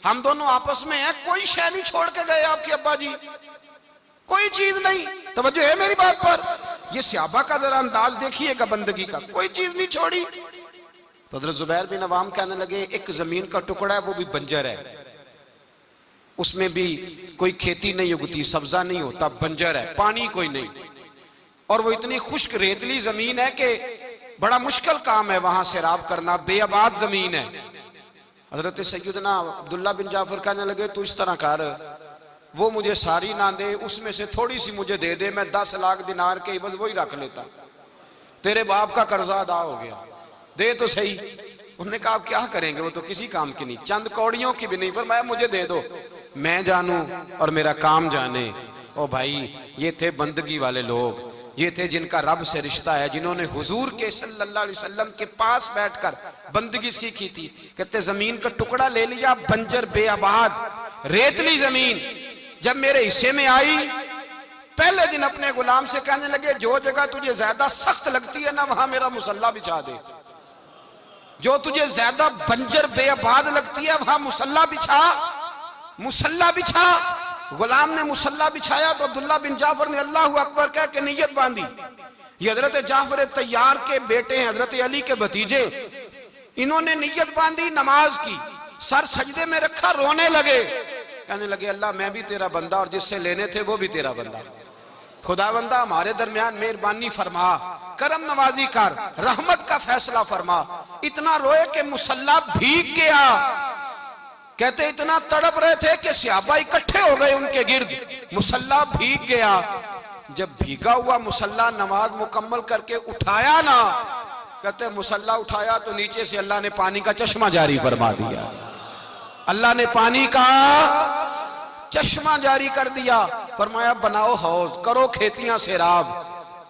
Speaker 1: हम दोनों आपस में हैं, कोई शय नहीं छोड़ के गए आपके अब्बा जी, कोई चीज नहीं। तवज्जो है मेरी बात पर? ये सहाबा का जरा अंदाज देखिएगा बंदगी का, कोई चीज नहीं छोड़ी। तो हज़रत जुबैर बिन अवाम कहने लगे एक जमीन का टुकड़ा है, वो भी बंजर है, उसमें भी कोई खेती नहीं उगती, सब्जा नहीं होता, बंजर है, पानी कोई नहीं, और वो इतनी खुश्क रेतली जमीन है कि बड़ा मुश्किल काम है वहां सैराब करना, बेआबाद जमीन है। हजरत सैयदना अब्दुल्ला बिन जाफर कहने लगे तू इस तरह कर, वो मुझे सारी ना दे, उसमें से थोड़ी सी मुझे दे दे, मैं 10 लाख दिनार के बस वही रख लेता, तेरे बाप का कर्जा अदा हो गया, दे तो सही। उन्होंने कहा आप क्या करेंगे, वो तो किसी काम की नहीं, चंद कौड़ियों की भी नहीं, पर मैं मुझे दे दो, मैं जानूं और मेरा काम जाने। ओ भाई ये थे बंदगी वाले लोग, ये थे जिनका रब से रिश्ता है, जिन्होंने हुजूर के सल्लल्लाहु अलैहि वसल्लम के पास बैठकर बंदगी सीखी थी। कहते जमीन का टुकड़ा ले लिया, बंजर बेआबाद रेतली जमीन, जब मेरे हिस्से में आई पहले दिन अपने गुलाम से कहने लगे जो जगह तुझे ज्यादा सख्त लगती है ना वहां मेरा मुसल्ला बिछा दे, जो तुझे ज्यादा बंजर बेआबाद लगती है वहां मुसल्ला बिछा, मुसल्ला बिछा। गुलाम ने मुसल्ला बिछाया तो अब्दुल्ला बिन जाफर ने अल्लाहु अकबर कह के नियत बांधी। ये हजरत जाफर तैयार के बेटे हैं, हजरत अली के भतीजे, इन्होंने नियत बांधी नमाज की। सर सजदे में रखा, रोने लगे, कहने लगे अल्लाह मैं भी तेरा बंदा और जिससे लेने थे वो भी तेरा बंदा, खुदावंदा हमारे दरमियान मेहरबानी फरमा, करम नवाजी कर, रहमत का फैसला फरमा। इतना रोए कि मुसल्ला भीग गया। कहते इतना तड़प रहे थे कि सहाबा इकट्ठे हो गए उनके गिर्द, मुसल्ला भीग गया। जब भीगा हुआ मुसल्ला नमाज मुकम्मल करके उठाया ना, कहते मुसल्ला उठाया तो नीचे से अल्लाह ने पानी का चश्मा जारी फरमा दिया। अल्लाह ने पानी का चश्मा जारी कर दिया। फरमाया बनाओ हौज, करो खेतियां सैराब।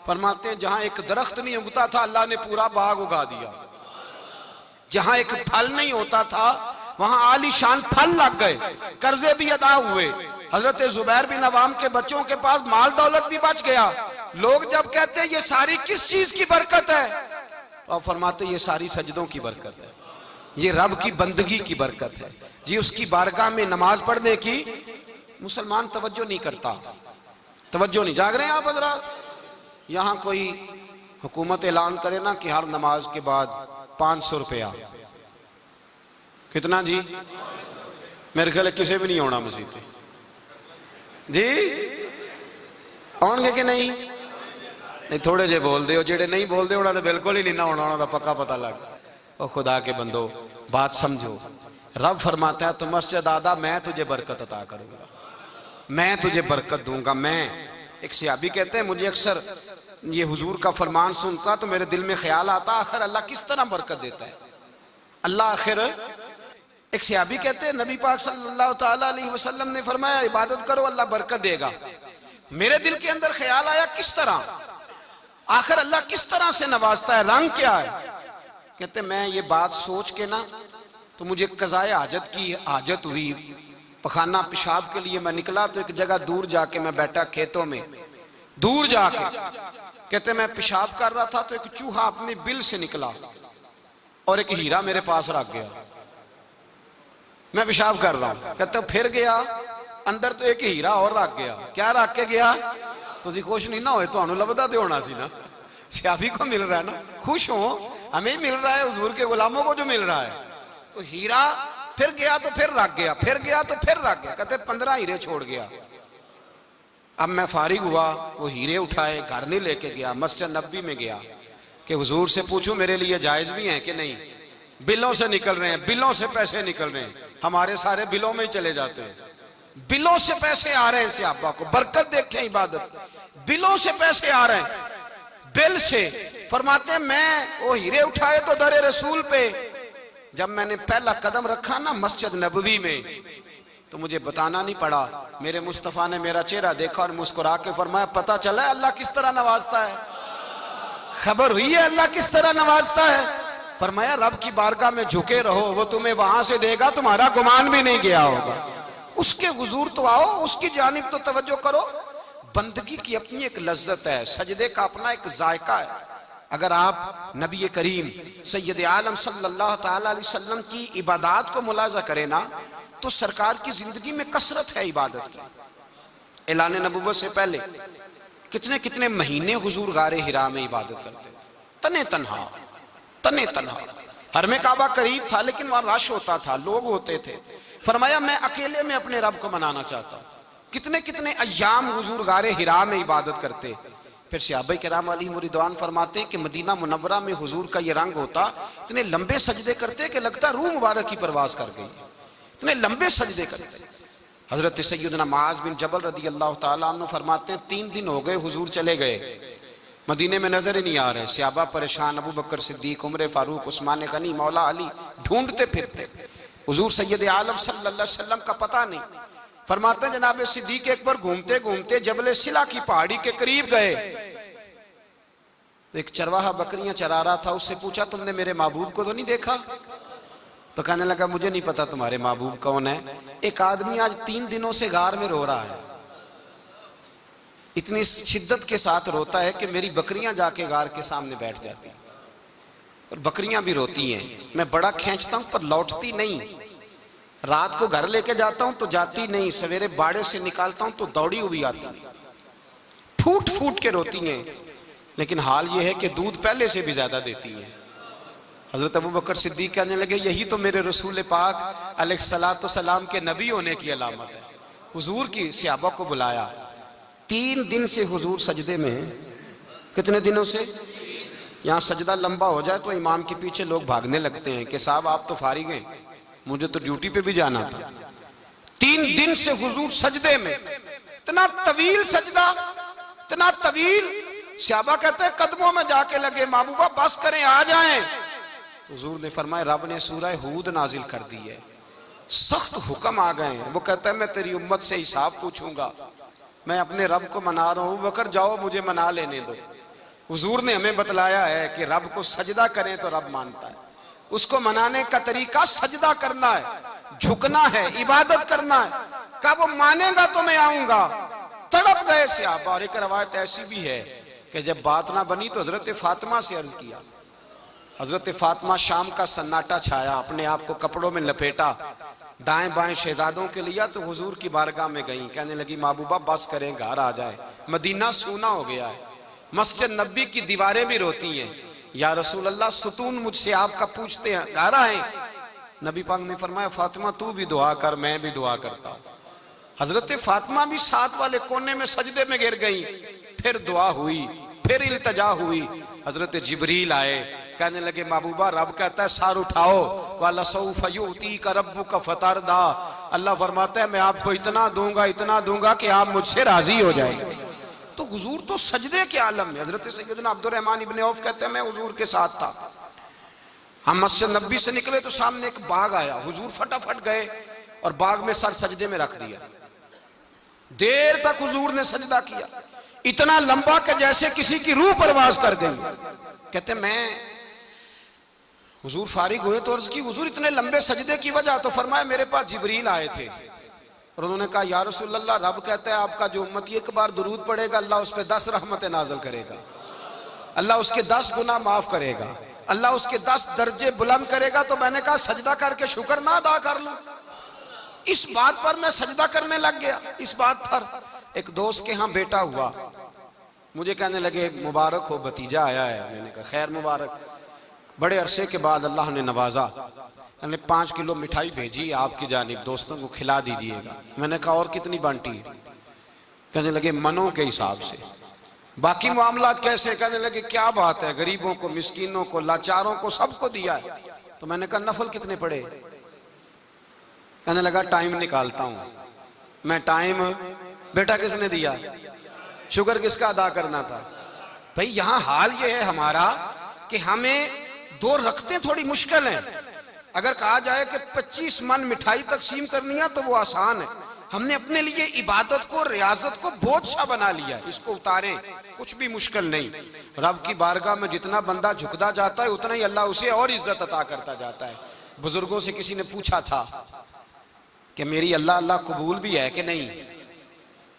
Speaker 1: फरमाते जहां एक दरख्त नहीं उगता था अल्लाह ने पूरा बाग उगा दिया। जहां एक फल नहीं होता था वहां आलीशान फल लग गए, कर्जे भी अदा हुए। हजरत जुबैर बिन अवाम के बच्चों के पास माल दौलत भी बच गया। लोग जब कहते हैं ये सारी किस चीज की बरकत है, और फरमाते ये सारी सजदों की बरकत है, ये रब की बंदगी की बरकत है जी, उसकी बारगाह में नमाज पढ़ने की। मुसलमान तवज्जो नहीं करता, तवज्जो नहीं। जाग रहे हैं आप हजरात? यहां कोई हुकूमत ऐलान करे ना कि हर नमाज के बाद 500 रुपया, कितना जी? मेरे ख्याल किसी भी नहीं होना मसीह जी, आउणगे कि नहीं? नहीं थोड़े जे बोलते हो, जेडे नहीं बोलते उन्होंने तो बिल्कुल ही नहीं ना होना, उन्होंने पक्का पता लग। और खुदा के बंदो बात समझो, रब फरमाता है तो मस्जिद आदा मैं तुझे बरकत अता करूंगा, मैं तुझे बरकत दूंगा। मैं एक सहाबी कहते हैं मुझे अक्सर ये हुजूर का फरमान सुनता तो मेरे दिल में ख्याल आता आखिर अल्लाह किस तरह बरकत देता है। अल्लाह आखिर, एक सहाबी कहते हैं नबी पाक सल्लल्लाहु ताला अलैहि वसल्लम ने फरमाया इबादत करो अल्लाह बरकत देगा। मेरे दिल के अंदर ख्याल आया किस तरह, आखिर अल्लाह किस तरह से नवाजता है, रंग क्या है? कहते मैं ये बात सोच के ना तो मुझे कज़ाए हाजत की हाजत हुई, पखाना पेशाब के लिए मैं निकला तो एक जगह दूर जाके मैं बैठा खेतों में, दूर जाके कहते मैं पेशाब कर रहा था तो एक चूहा अपने बिल से निकला और एक हीरा मेरे पास रख गया। मैं पेशाब कर रहा हूं, कहते फिर गया अंदर तो एक हीरा और रख गया। क्या रख के गया? तुझे खुश नहीं ना होए, तो लभदा तो होना सी ना, सहाबी को मिल रहा है ना, खुश हो, हमें मिल रहा है, हुजूर के गुलामों को जो मिल रहा है। तो हीरा फिर गया तो फिर रख गया, फिर गया तो फिर रख गया, कहते 15 हीरे छोड़ गया। अब मैं फारिग हुआ, वो हीरे उठाए घर नहीं लेके गया, मस्जिद नबी में गया कि हुजूर से पूछूं मेरे लिए जायज भी हैं कि नहीं। बिलों से निकल रहे हैं, बिलों से पैसे निकल रहे हैं, हमारे सारे बिलों में ही चले जाते हैं, बिलों से पैसे आ रहे हैं। सहाबा को बरकत देखें, इबादत, बिलों से पैसे आ रहे हैं, बिल से। फरमाते मैं वो हीरे उठाए तो दरे रसूल पे, जब मैंने पहला कदम रखा ना मस्जिद नबवी में तो मुझे बताना नहीं पड़ा, मेरे मुस्तफा ने मेरा चेहरा देखा और मुस्कुरा के फरमाया पता चला है अल्लाह किस तरह नवाजता है, खबर हुई है अल्लाह किस तरह नवाजता है। फरमाया रब की बारगाह में झुके रहो, वो तुम्हें वहां से देगा, तुम्हारा गुमान भी नहीं गया होगा। उसके हुजूर तो आओ, उसकी जानिब तो तवज्जो करो। बंदगी की अपनी एक लज्जत है, सजदे का अपना एक जायका है। अगर आप नबी करीम सैयद आलम सल्लल्लाहु ताला अलैहि वसल्लम की इबादत को मुलाजा करें ना तो सरकार की जिंदगी में कसरत है इबादत की। ऐलान नबुव्वत से पहले कितने कितने महीने हुजूर गारे हिरा में इबादत करते, तने तन्हा, तने तन्हा। हरमे काबा करीब था लेकिन वहां रश होता था, लोग होते थे। फरमाया मैं अकेले में अपने रब को मनाना चाहता हूं। कितने कितने अय्याम हुजूर गारे हिरा में इबादत करते। फिर सहाबा किराम अलैहिम रिदवान फरमाते कि मदीना मुनव्वरा में हुजूर का ये रंग होता, इतने लंबे सजदे करते कि लगता रूह मुबारक की परवाज कर गई, इतने लंबे सजदे करते। हजरत सैयदना मुआज बिन जबल रदी अल्लाह ताला अन्हु फरमाते 3 दिन हो गए हुजूर चले गए, मदीने में नजर ही नहीं आ रहे। सहाबा परेशान, अबू बकर सिद्दीक, उमर फारूक, उस्मान गनी, मौला अली ढूंढते फिरते, हुजूर सैयद आलम सल्लल्लाहु अलैहि वसल्लम का पता नहीं। फरमाते जनाब सिद्दीक एक बार घूमते घूमते जबल सिला की पहाड़ी के करीब गए तो एक चरवाहा बकरियां चरा रहा था, उससे पूछा तुमने मेरे महबूब को तो नहीं देखा? तो कहने लगा मुझे नहीं पता तुम्हारे महबूब कौन है। एक आदमी आज 3 दिनों से गार में रो रहा है, इतनी शिद्दत के साथ रोता है कि मेरी बकरियां जाके गार के सामने बैठ जाती, और बकरियां भी रोती हैं। मैं बड़ा खींचता हूं पर लौटती नहीं, रात को घर लेके जाता हूं तो जाती नहीं, सवेरे बाड़े से निकालता हूं तो दौड़ी हुई आती, फूट फूट के रोती हैं। लेकिन हाल यह है कि दूध पहले से भी ज्यादा देती है। हजरत अबू बकर सिद्दीक कहने लगे यही तो मेरे रसूल पाक अलैहिस्सलातु सलाम के नबी होने की अलामत है। हुजूर की सहाबा को बुलाया, 3 दिन से हुजूर सजदे में। कितने दिनों से? यहाँ सजदा लंबा हो जाए तो इमाम के पीछे लोग भागने लगते हैं कि साहब आप तो फारिग हैं, मुझे तो ड्यूटी पे भी जाना था। 3 दिन से हुजूर सजदे में, इतना तवील सजदा, इतना तवील। सहाबा कहते हैं कदमों में जाके लगे, महबूबा बस करें आ जाएं। तो हुजूर ने फरमाया रब ने सूरह हूद नाजिल कर दी है, सख्त हुक्म आ गए हैं। वो कहता है मैं तेरी उम्मत से हिसाब पूछूंगा, मैं अपने रब को मना रहा हूं, बकर जाओ मुझे मना लेने दो। हुजूर ने हमें बतलाया है कि रब को सजदा करें तो रब मानता है। उसको मनाने का तरीका सजदा करना है, झुकना है, इबादत करना है। कहा वो मानेगा तो मैं आऊंगा। तड़प गए सहाबा। और एक रवायत ऐसी भी है कि जब बात ना बनी तो हजरत फातिमा से अर्ज किया। हजरत फातिमा शाम का सन्नाटा छाया, अपने आप को कपड़ों में लपेटा, दाएं बाएं शहजादों के लिया तो हुजूर की बारगाह में गई। कहने लगी महबूबा बस करें घर आ जाए, मदीना सूना हो गया है, मस्जिद नबी की दीवारें भी रोती हैं। या रसूल अल्लाह सुतून मुझसे आपका पूछते हैं, घर आए। नबी पाक ने फरमाया फातिमा तू भी दुआ कर, मैं भी दुआ करता हूं। हजरत फातिमा भी साथ वाले कोने में सजदे में गिर गई। फिर दुआ हुई, फिर इल्तजा हुई। हजरत जिब्रील आए, कहने लगे महबूबा रब कहता है सार उठाओ, वाला सौफ युतीका रब्बुका फतरदा। अल्लाह फरमाता है मैं आपको इतना दूंगा कि आप मुझसे राजी हो जाएंगे। तो हुजूर तो सजदे के आलम में। हजरत सैयदना अब्दुर्रहमान इब्ने औफ कहते हैं मैं हुजूर के साथ था, हम मस्जिद नबी से निकले तो सामने एक बाग आया। हुजूर फटाफट गए और बाग में सर सजदे में रख दिया। देर तक हुजूर ने सजदा किया, इतना लंबा कि जैसे किसी की रूह परवाज कर गई। कहते मैं हुजूर फारिग हुए तो अर्ज की हुजूर इतने लंबे सजदे की वजह? तो फरमाया मेरे पास जिब्रील आए थे और उन्होंने कहा या रसूल अल्लाह रब कहता है आपका जो उम्मती एक बार दुरूद पड़ेगा अल्लाह उस पर 10 रहमतें नाज़िल करेगा, अल्लाह उसके 10 गुनाह माफ करेगा, अल्लाह उसके 10 दर्जे बुलंद करेगा। तो मैंने कहा सजदा करके शुक्र ना अदा कर लूं? इस बात पर मैं सजदा करने लग गया। इस बात पर एक दोस्त के यहाँ बेटा हुआ, मुझे कहने लगे मुबारक हो भतीजा आया है। मैंने कहा खैर मुबारक। बड़े अरसे के बाद अल्लाह ने नवाजा, मैंने 5 किलो मिठाई भेजी आपकी जानिब, दोस्तों को खिला दीजिएगा। मैंने कहा और कितनी बांटी है? कहने लगे मनों के हिसाब से। बाकी मामलात कैसे? कहने लगे क्या बात है, गरीबों को, मिस्कीनों को, लाचारों को सबको दिया है। तो मैंने कहा नफल कितने पड़े? कहने लगा टाइम निकालता हूं मैं। टाइम बेटा किसने दिया? शुक्र किसका अदा करना था? भाई यहां हाल ये है हमारा कि हमें 2 रखते थोड़ी मुश्किल है। अगर कहा जाए कि 25 मन मिठाई तकसीम करनी है तो वो आसान है। हमने अपने लिए इबादत को, रियाजत को बोझ सा बना लिया। इसको उतारें, कुछ भी मुश्किल नहीं। रब की बारगाह में जितना बंदा झुकता जाता है उतना ही अल्लाह उसे और इज्जत अता करता जाता है। बुजुर्गों से किसी ने पूछा था कि मेरी अल्लाह अल्लाह कबूल भी है कि नहीं?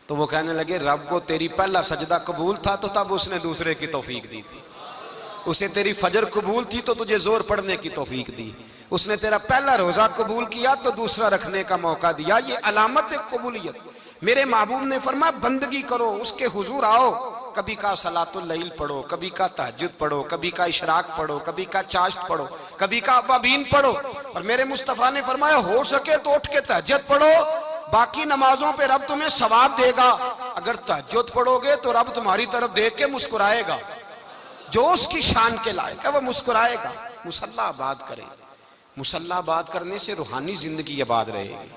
Speaker 1: तो वो कहने लगे रब को तेरी पहला सजदा कबूल था तो तब उसने दूसरे की तौफीक दी थी। उसे तेरी फजर कबूल थी तो तुझे जोर पढ़ने की तौफीक दी। उसने तेरा पहला रोजा कबूल किया तो दूसरा रखने का मौका दिया। ये अलामत है कबूलियत। मेरे महबूब ने फरमाया बंदगी करो, उसके हुजूर आओ। कभी का सलातुल लैल पढ़ो, कभी का तहज्जुद पढ़ो, कभी का इशराक पढ़ो, कभी का चाश्त पढ़ो, कभी का अवाबीन पढ़ो। और मेरे मुस्तफा ने फरमाया हो सके तो उठ के तहज्जुद पढ़ो, बाकी नमाजों पे रब तुम्हें सवाब देगा। अगर तहज्जुद पढ़ोगे तो रब तुम्हारी तरफ देख के मुस्कुराएगा, जो उसकी शान के लायक है वो मुस्कुराएगा। मुसल्ला आबाद करें। मुसल्ला आबाद करने से रूहानी जिंदगी आबाद रहेगी,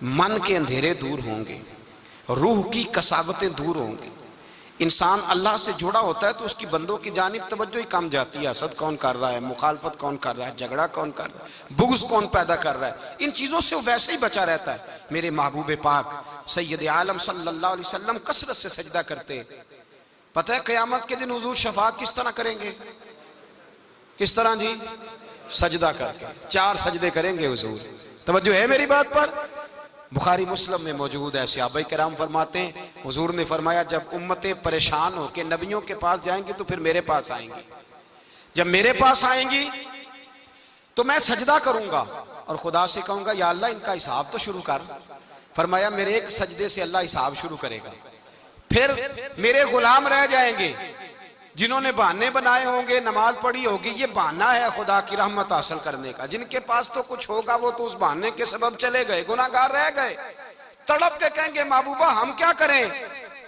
Speaker 1: मन के अंधेरे दूर होंगे, रूह की कसावतें दूर होंगी। इंसान अल्लाह से जुड़ा होता है तो उसकी बंदों की जानिब तवज्जो ही कम जाती है। हसद कौन कर रहा है, मुखालफत कौन कर रहा है, झगड़ा कौन कर रहा है, बुग़्ज़ कौन पैदा कर रहा है, इन चीज़ों से वो वैसे ही बचा रहता है। मेरे महबूब पाक सैयद आलम सल्लल्लाहु अलैहि वसल्लम कसरत से सजदा करते। पता है क़यामत के दिन हुजूर शफाअत किस तरह करेंगे? किस तरह जी? सजदा करके 4 सजदे करेंगे हुजूर। तवज्जो है मेरी बात पर? बुखारी मुस्लिम में मौजूद है। सहाबा किराम फरमाते हैं हुजूर ने फरमाया जब उम्मतें परेशान हो के नबियों के पास जाएंगी तो फिर मेरे पास आएंगी। जब मेरे पास आएंगी तो मैं सजदा करूंगा और खुदा से कहूंगा या अल्लाह इनका हिसाब तो शुरू कर। फरमाया मेरे एक सजदे से अल्लाह हिसाब शुरू करेगा। फिर मेरे गुलाम रह जाएंगे जिन्होंने बहाने बनाए होंगे, नमाज पढ़ी होगी, ये बहाना है खुदा की रहमत हासिल करने का। जिनके पास तो कुछ होगा वो तो उस बहाने के सबब चले गए, गुनाहगार रह गए, तड़प के कहेंगे महबूबा हम क्या करें?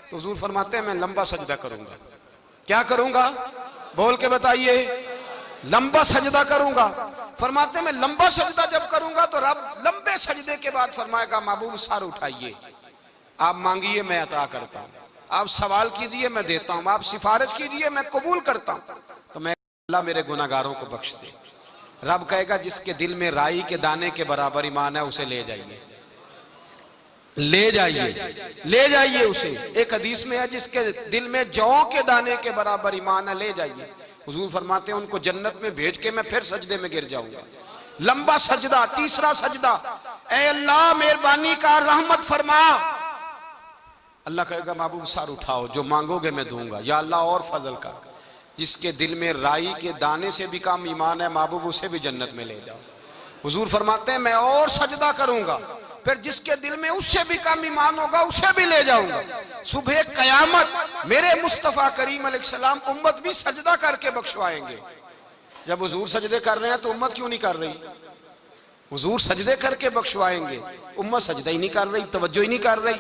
Speaker 1: तो हुजूर फरमाते हैं मैं लंबा सजदा करूंगा। क्या करूंगा? बोल के बताइए। लंबा सजदा करूंगा। फरमाते हैं मैं लंबा सजदा जब करूंगा तो रब लंबे सजदे के बाद फरमाएगा महबूब सर उठाइए, आप मांगिए मैं अता करता हूं, आप सवाल कीजिए मैं देता हूं, आप सिफारिश कीजिए मैं कबूल करता हूं। तो मैं अल्लाह मेरे गुनाहगारों को बख्श दे। रब कहेगा जिसके दिल में राई के दाने के बराबर ईमान है उसे ले जाइए, ले जाइए, ले जाइए उसे। एक हदीस में है जिसके दिल में जौ के दाने के बराबर ईमान है, ले जाइए। हुजूर फरमाते हैं उनको जन्नत में भेज के मैं फिर सजदे में गिर जाऊंगा। लंबा सजदा, तीसरा सजदा, ऐ अल्लाह मेहरबानी का रहमत फरमा। अल्लाह कहेगा महबूब सर उठाओ, जो मांगोगे मैं दूंगा। या अल्लाह और फजल कर, जिसके दिल में राई के दाने से भी कम ईमान है महबूब उसे भी जन्नत में ले जाओ। हुजूर फरमाते हैं मैं और सजदा करूंगा, फिर जिसके दिल में उससे भी कम ईमान होगा उसे भी ले जाऊंगा। सुबह कयामत मेरे मुस्तफा करीम अलैहिस्सलाम उम्मत भी सजदा करके बख्शवाएंगे। जब हुजूर सजदे कर रहे हैं तो उम्मत क्यों नहीं कर रही? हुजूर सजदे करके बख्शवाएंगे, उम्मत सजदा ही नहीं कर रही, तवज्जो ही नहीं कर रही।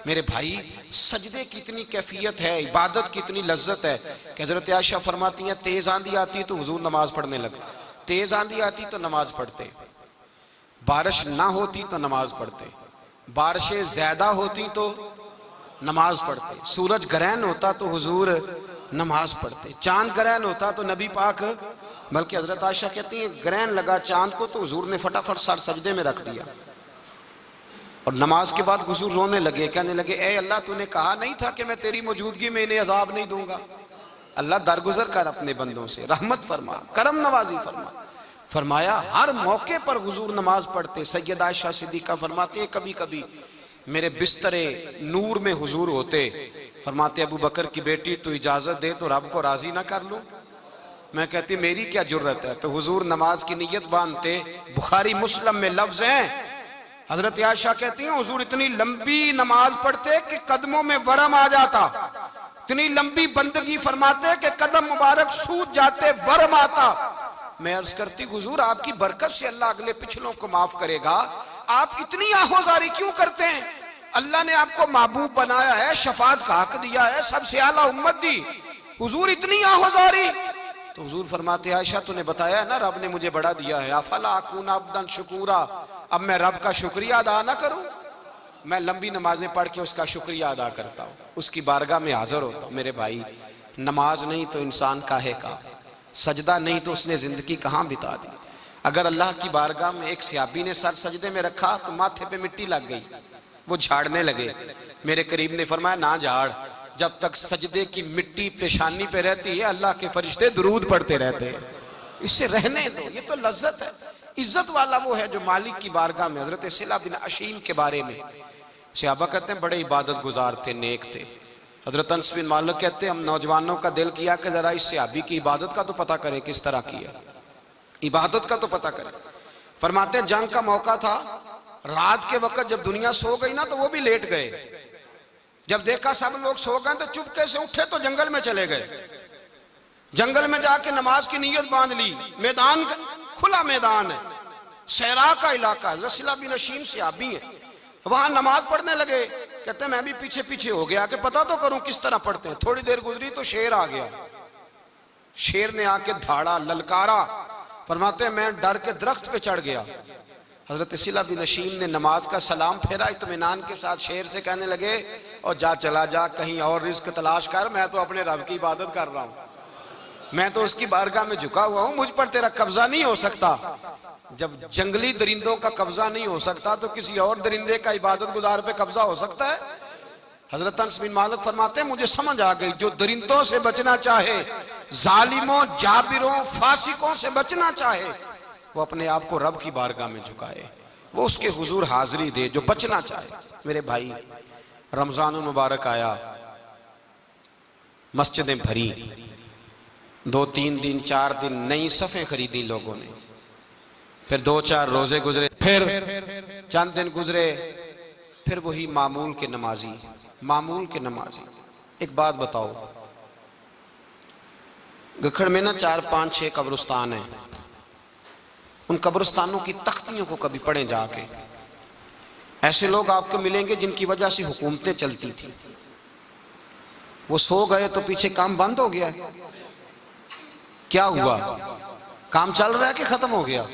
Speaker 1: मेरे भाई सजदे की इतनी कैफियत है, इबादत की इतनी लज्जत है कि हजरत आयशा फरमाती हैं तेज आंधी आती तो हुजूर नमाज पढ़ने लगे, तेज आंधी आती तो नमाज पढ़ते, बारिश ना होती तो नमाज पढ़ते, बारिशें ज्यादा होती तो नमाज पढ़ते, सूरज ग्रहण होता तो हुजूर नमाज पढ़ते, चांद ग्रहण होता तो नबी पाक, बल्कि हजरत आयशा कहती है ग्रहण लगा चांद को तो हुजूर ने फटाफट सर सजदे में रख दिया और नमाज के बाद हुजूर रोने लगे, कहने लगे ए अल्लाह तूने कहा नहीं था कि मैं तेरी मौजूदगी में इन्हें अजाब नहीं दूंगा। अल्लाह दरगुजर कर अपने बंदों से, रहमत फरमा, करम नवाजी फरमा। फरमाया हर मौके पर हुजूर नमाज पढ़ते। सैयदा आयशा सिद्दीका फरमाते हैं कभी कभी मेरे बिस्तरे नूर में हुजूर होते, फरमाते अबू बकर की बेटी तू इजाजत दे तो रब को राजी ना कर लूं। मैं कहती मेरी क्या जुर्रत है। तो हुजूर नमाज की नीयत बांधते। बुखारी मुस्लिम में लफ्ज हैं, हजरत आयशा कहती हैं हुजूर इतनी लंबी नमाज पढ़ते कि कदमों में वरम आ जाता, इतनी लंबी बंदगी फरमाते कि कदम मुबारक सूज जाते, वरम आता। मैं अर्ज करती हुजूर आपकी बरकत से अल्लाह अगले पिछलों को माफ करेगा, आप इतनी आहोजारी क्यों करते हैं? अल्लाह ने आपको महबूब बनाया है, शफात का हक दिया है, सबसे आला उम्मत दी, हुजूर इतनी आहोजारी? तो हुजूर फरमाते आयशा तूने बताया ना रब ने मुझे बड़ा दिया है, अफला अकूना अब्दन शुकूरा, अब मैं रब का शुक्रिया अदा ना करूं? मैं लंबी नमाजें पढ़ के उसका शुक्रिया अदा करता हूं, उसकी बारगाह में हाजिर होता हूं। मेरे भाई नमाज नहीं तो इंसान काहे का, सजदा नहीं तो उसने जिंदगी कहां बिता दी। अगर अल्लाह की बारगाह में एक सहाबी ने सर सजदे में रखा तो माथे पे मिट्टी लग गई, वो झाड़ने लगे। मेरे करीब ने फरमाया ना झाड़, जब तक सजदे की मिट्टी पेशानी पे रहती है अल्लाह के फरिश्ते दुरूद पढ़ते रहते हैं, इससे रहने दो, ये तो लज्जत है। इज्जत वाला वो है जो मालिक की बारगाह में। हजरत सिला बिन अशीम के बारे में सहाबा कहते हैं बड़े इबादत गुजार थे, नेक थे। हजरत अनस बिन मालिक कहते हैं हम नौजवानों का दिल किया कि जरा इस सहाबी की इबादत का तो पता करें, किस तरह की है इबादत का तो पता करें। फरमाते हैं जंग का मौका था, रात के वक्त जब दुनिया सो गई ना तो वो भी लेट गए। जब देखा सब लोग सो गए तो चुपके से उठे तो जंगल में चले गए। जंगल में जाके नमाज की नीयत बांध ली। मैदान खुला मैदान है, सहरा का इलाका, रसीला बिन नशीम से आबी है, वहां नमाज पढ़ने लगे। कहते हैं मैं भी पीछे पीछे हो गया कि पता तो करूं किस तरह पढ़ते हैं। थोड़ी देर गुजरी तो शेर आ गया, शेर ने आके धाड़ा, ललकारा। फरमाते हैं मैं डर के दरख्त पे चढ़ गया। हजरत सिला बिन नशीम ने नमाज का सलाम फेरा, इत्मीनान के साथ शेर से कहने लगे और जा चला जा, कहीं और रिस्क तलाश कर, मैं तो अपने रब की इबादत कर रहा हूं, मैं तो उसकी बारगाह में झुका हुआ हूं, मुझ पर तेरा कब्जा नहीं हो सकता। जब जंगली दरिंदों का कब्जा नहीं हो सकता तो किसी और दरिंदे का इबादत गुजार पे कब्जा हो सकता है? हजरत अनस बिन मालिक फरमाते हैं मुझे समझ आ गई, जो दरिंदों से बचना चाहे, जालिमों, जाबिरों, फासिकों से बचना चाहे, वो अपने आप को रब की बारगाह में झुकाए, वो उसके हुजूर हाजिरी दे। जो बचना चाहे मेरे भाई, रमजान मुबारक आया, मस्जिदें भरी, 2-3 दिन 4 दिन नई सफ़ें खरीदी लोगों ने, फिर 2-4 रोजे गुजरे, फिर चंद दिन गुजरे, फिर वही मामूल के नमाजी, मामूल के नमाजी। एक बात बताओ, गखड़ में ना 4, 5, 6 कब्रिस्तान हैं। उन कब्रिस्तानों की तख्तियों को कभी पढ़ें जाके। ऐसे लोग आपको मिलेंगे जिनकी वजह से हुकूमतें चलती थी, वो सो गए तो पीछे काम बंद हो गया। क्या हुआ? काम चल रहा है कि खत्म हो गया?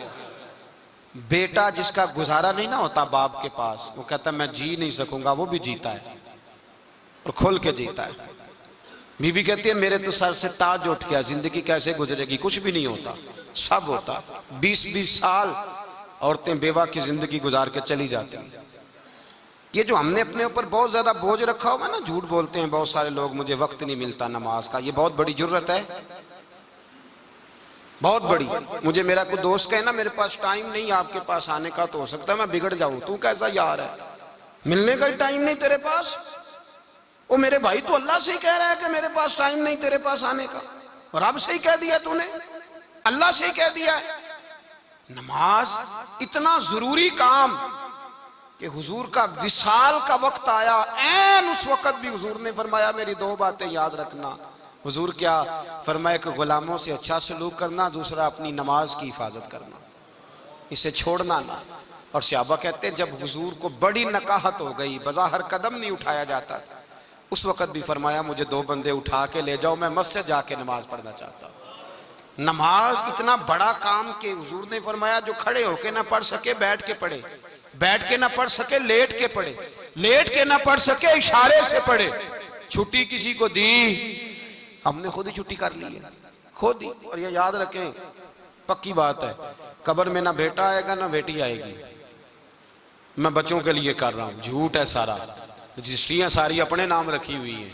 Speaker 1: बेटा जिसका गुजारा नहीं ना होता बाप के पास, वो कहता मैं जी नहीं सकूंगा, वो भी जीता है और खुल के जीता है। बीबी कहती है मेरे तो सर से ताज उठ गया, जिंदगी कैसे गुजरेगी? कुछ भी नहीं होता, सब होता। 20-20 साल औरतें बेवा की जिंदगी गुजार के चली जाती हैं। ये जो हमने अपने ऊपर बहुत ज्यादा बोझ रखा हुआ ना, झूठ बोलते हैं बहुत सारे लोग, मुझे वक्त नहीं मिलता नमाज का, ये बहुत बड़ी जुर्रत है, बहुत बड़ी। मुझे मेरा कोई दोस्त कहे ना मेरे पास टाइम नहीं आपके पास आने का, तो हो सकता है मैं बिगड़ जाऊं। तू कैसा यार है, मिलने का ही टाइम नहीं तेरे पास? वो मेरे भाई तो अल्लाह से ही कह रहा है कि मेरे पास टाइम नहीं तेरे पास आने का, और रब से ही कह दिया तूने, अल्लाह से ही कह दिया है। नमाज इतना जरूरी काम कि हुजूर का विसाल का वक्त आया, ऐन उस वक्त भी हुजूर ने फरमाया मेरी 2 बातें याद रखना। हुजूर क्या फरमाया कि गुलामों से अच्छा सलूक करना, दूसरा अपनी नमाज की हिफाजत करना, इसे छोड़ना ना। और सहाबा कहते हैं जब हुजूर को बड़ी नकाहत हो गई, बज़ाहिर कदम नहीं उठाया जाता, उस वक्त भी फरमाया मुझे 2 बंदे उठा के ले जाओ, मैं मस्जिद जाके नमाज पढ़ना चाहता हूँ। नमाज इतना बड़ा काम कि हुजूर ने फरमाया जो खड़े होके ना पढ़ सके बैठ के पढ़े, बैठ के ना पढ़ सके लेट के पढ़े, लेट के ना पढ़ सके इशारे से पढ़े। छुट्टी किसी को दी, हमने खुद ही छुट्टी कर ली है, खुद ही। और ये याद रखें, पक्की बात है, कब्र में ना बेटा आएगा ना बेटी आएगी। मैं बच्चों के लिए कर रहा हूँ, झूठ है सारा। रजिस्ट्रियां सारी अपने नाम रखी हुई है,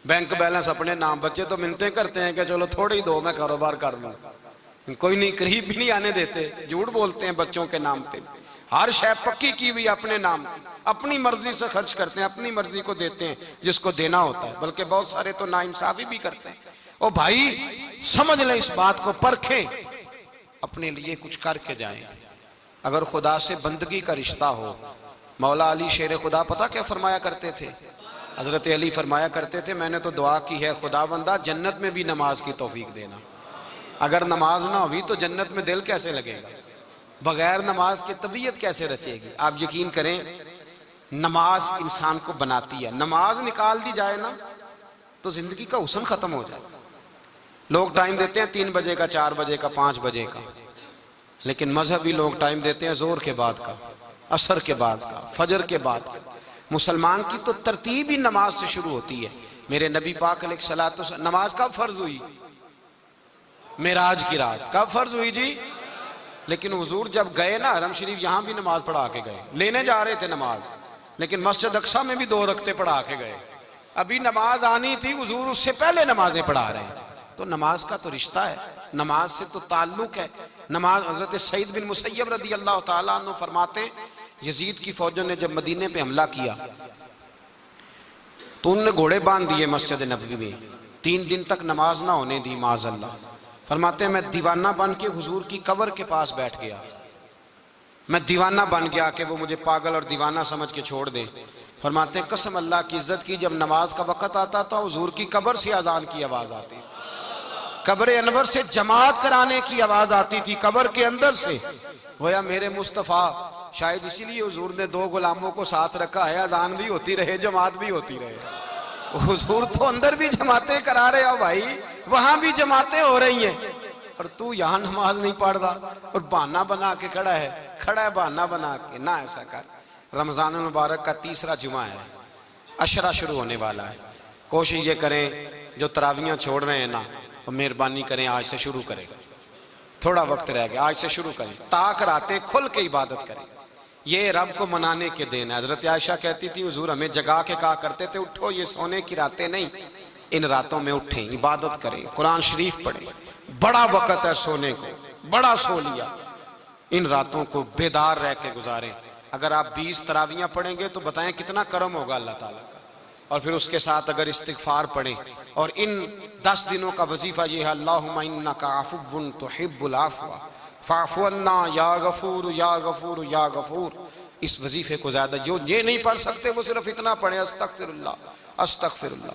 Speaker 1: बैंक बैलेंस अपने नाम। बच्चे तो मिन्नतें करते हैं कि चलो थोड़ी दो, मैं कारोबार कर लूँ। कोई नहीं, करीब भी नहीं आने देते, झूठ बोलते हैं बच्चों के नाम पे। हर शय पक्की की हुई अपने नाम, अपनी मर्जी से खर्च करते हैं, अपनी मर्जी को देते हैं जिसको देना होता है। बल्कि बहुत सारे तो नाइंसाफी भी करते हैं। ओ भाई समझ लें इस बात को, परखें, अपने लिए कुछ करके जाएं। अगर खुदा से बंदगी का रिश्ता हो, मौला अली शेर खुदा पता क्या फरमाया करते थे? हजरत अली फरमाया करते थे मैंने तो दुआ की है खुदावंदा जन्नत में भी नमाज की तौफीक देना। अगर नमाज ना हुई तो जन्नत में दिल कैसे लगेगा? बगैर नमाज की तबीयत कैसे रचेगी? आप यकीन करें, नमाज इंसान को बनाती है। नमाज निकाल दी जाए ना तो जिंदगी का हुस्न खत्म हो जाए। लोग टाइम देते हैं 3 बजे का, 4 बजे का, 5 बजे का, लेकिन मजहबी लोग टाइम देते हैं जोर के बाद का, असर के बाद का, फजर के बाद का। मुसलमान की तो तरतीब ही नमाज से शुरू होती है। मेरे नबी पाक अलैहिस्सलातु नमाज कब फर्ज हुई? मेराज की रात। कब फर्ज हुई जी? लेकिन हुजूर जब गए ना हरम शरीफ, यहां भी नमाज पढ़ा के गए। लेने जा रहे थे नमाज, लेकिन मस्जिद अक्सा में भी 2 रखते पढ़ा के गए। अभी नमाज आनी थी, हुजूर उससे पहले नमाजें पढ़ा रहे हैं। तो नमाज का तो रिश्ता है, नमाज से तो ताल्लुक है। नमाज, हजरत सईद बिन मुसय्यब रदी अल्लाह तआला अन्हु फरमाते, यजीद की फौजों ने जब मदीने पे हमला किया तो उन्होंने घोड़े बांध दिए मस्जिद नबवी में, 3 दिन तक नमाज ना होने दी माज़अल्लाह। फरमाते मैं दीवाना बन के हुजूर की कब्र के पास बैठ गया। मैं दीवाना बन गया कि वो मुझे पागल और दीवाना समझ के छोड़ दे। फरमाते कसम अल्लाह की इज्जत की, जब नमाज का वक़्त आता था हुजूर की कब्र से अजान की आवाज़ आती, कब्र अनवर से जमात कराने की आवाज़ आती थी, कब्र के अंदर से। गोया मेरे मुस्तफ़ा, शायद इसीलिए हुजूर ने 2 गुलामों को साथ रखा है, अजान भी होती रहे, जमात भी होती रहे। हुजूर तो अंदर भी जमातें करा रहे हो भाई, वहां भी जमातें हो रही हैं, और तू यहाँ नमाज नहीं पढ़ रहा और बहाना बना के खड़ा है बहाना बना के। ना ऐसा कर, रमजान मुबारक का 3रा जुमा है, अशरा शुरू होने वाला है। कोशिश ये करें जो तरावियां छोड़ रहे हैं ना, तो मेहरबानी करें आज से शुरू करें। थोड़ा वक्त रह गया, आज से शुरू करें। ताक रातें खुल के इबादत करें, ये रब को मनाने के दिन है। हजरत आयशा कहती थी हुजूर हमें जगा के कहा करते थे उठो, ये सोने की रातें नहीं, इन रातों में उठें, इबादत करें, कुरान शरीफ पढ़ें। बड़ा वक़्त है सोने को, बड़ा सो लिया, इन रातों को बेदार रह के गुजारें। अगर आप 20 तरावियां पढ़ेंगे तो बताएं कितना करम होगा अल्लाह ताला का। और फिर उसके साथ अगर इस्तिग़फ़ार पढ़ें, और इन 10 दिनों का वजीफा ये है, अल्लाहुम्मा इन्नका अफ़ुव्वुन तुहिब्बुल अफ़्वा फ़अफ़ु अन्ना या गफ़ूर या गफ़ूर या गफ़ूर। इस वजीफे को ज्यादा, जो ये नहीं पढ़ सकते वो सिर्फ इतना पढ़े, अस्तग़फ़िरुल्लाह अस्तग़फ़िरुल्लाह।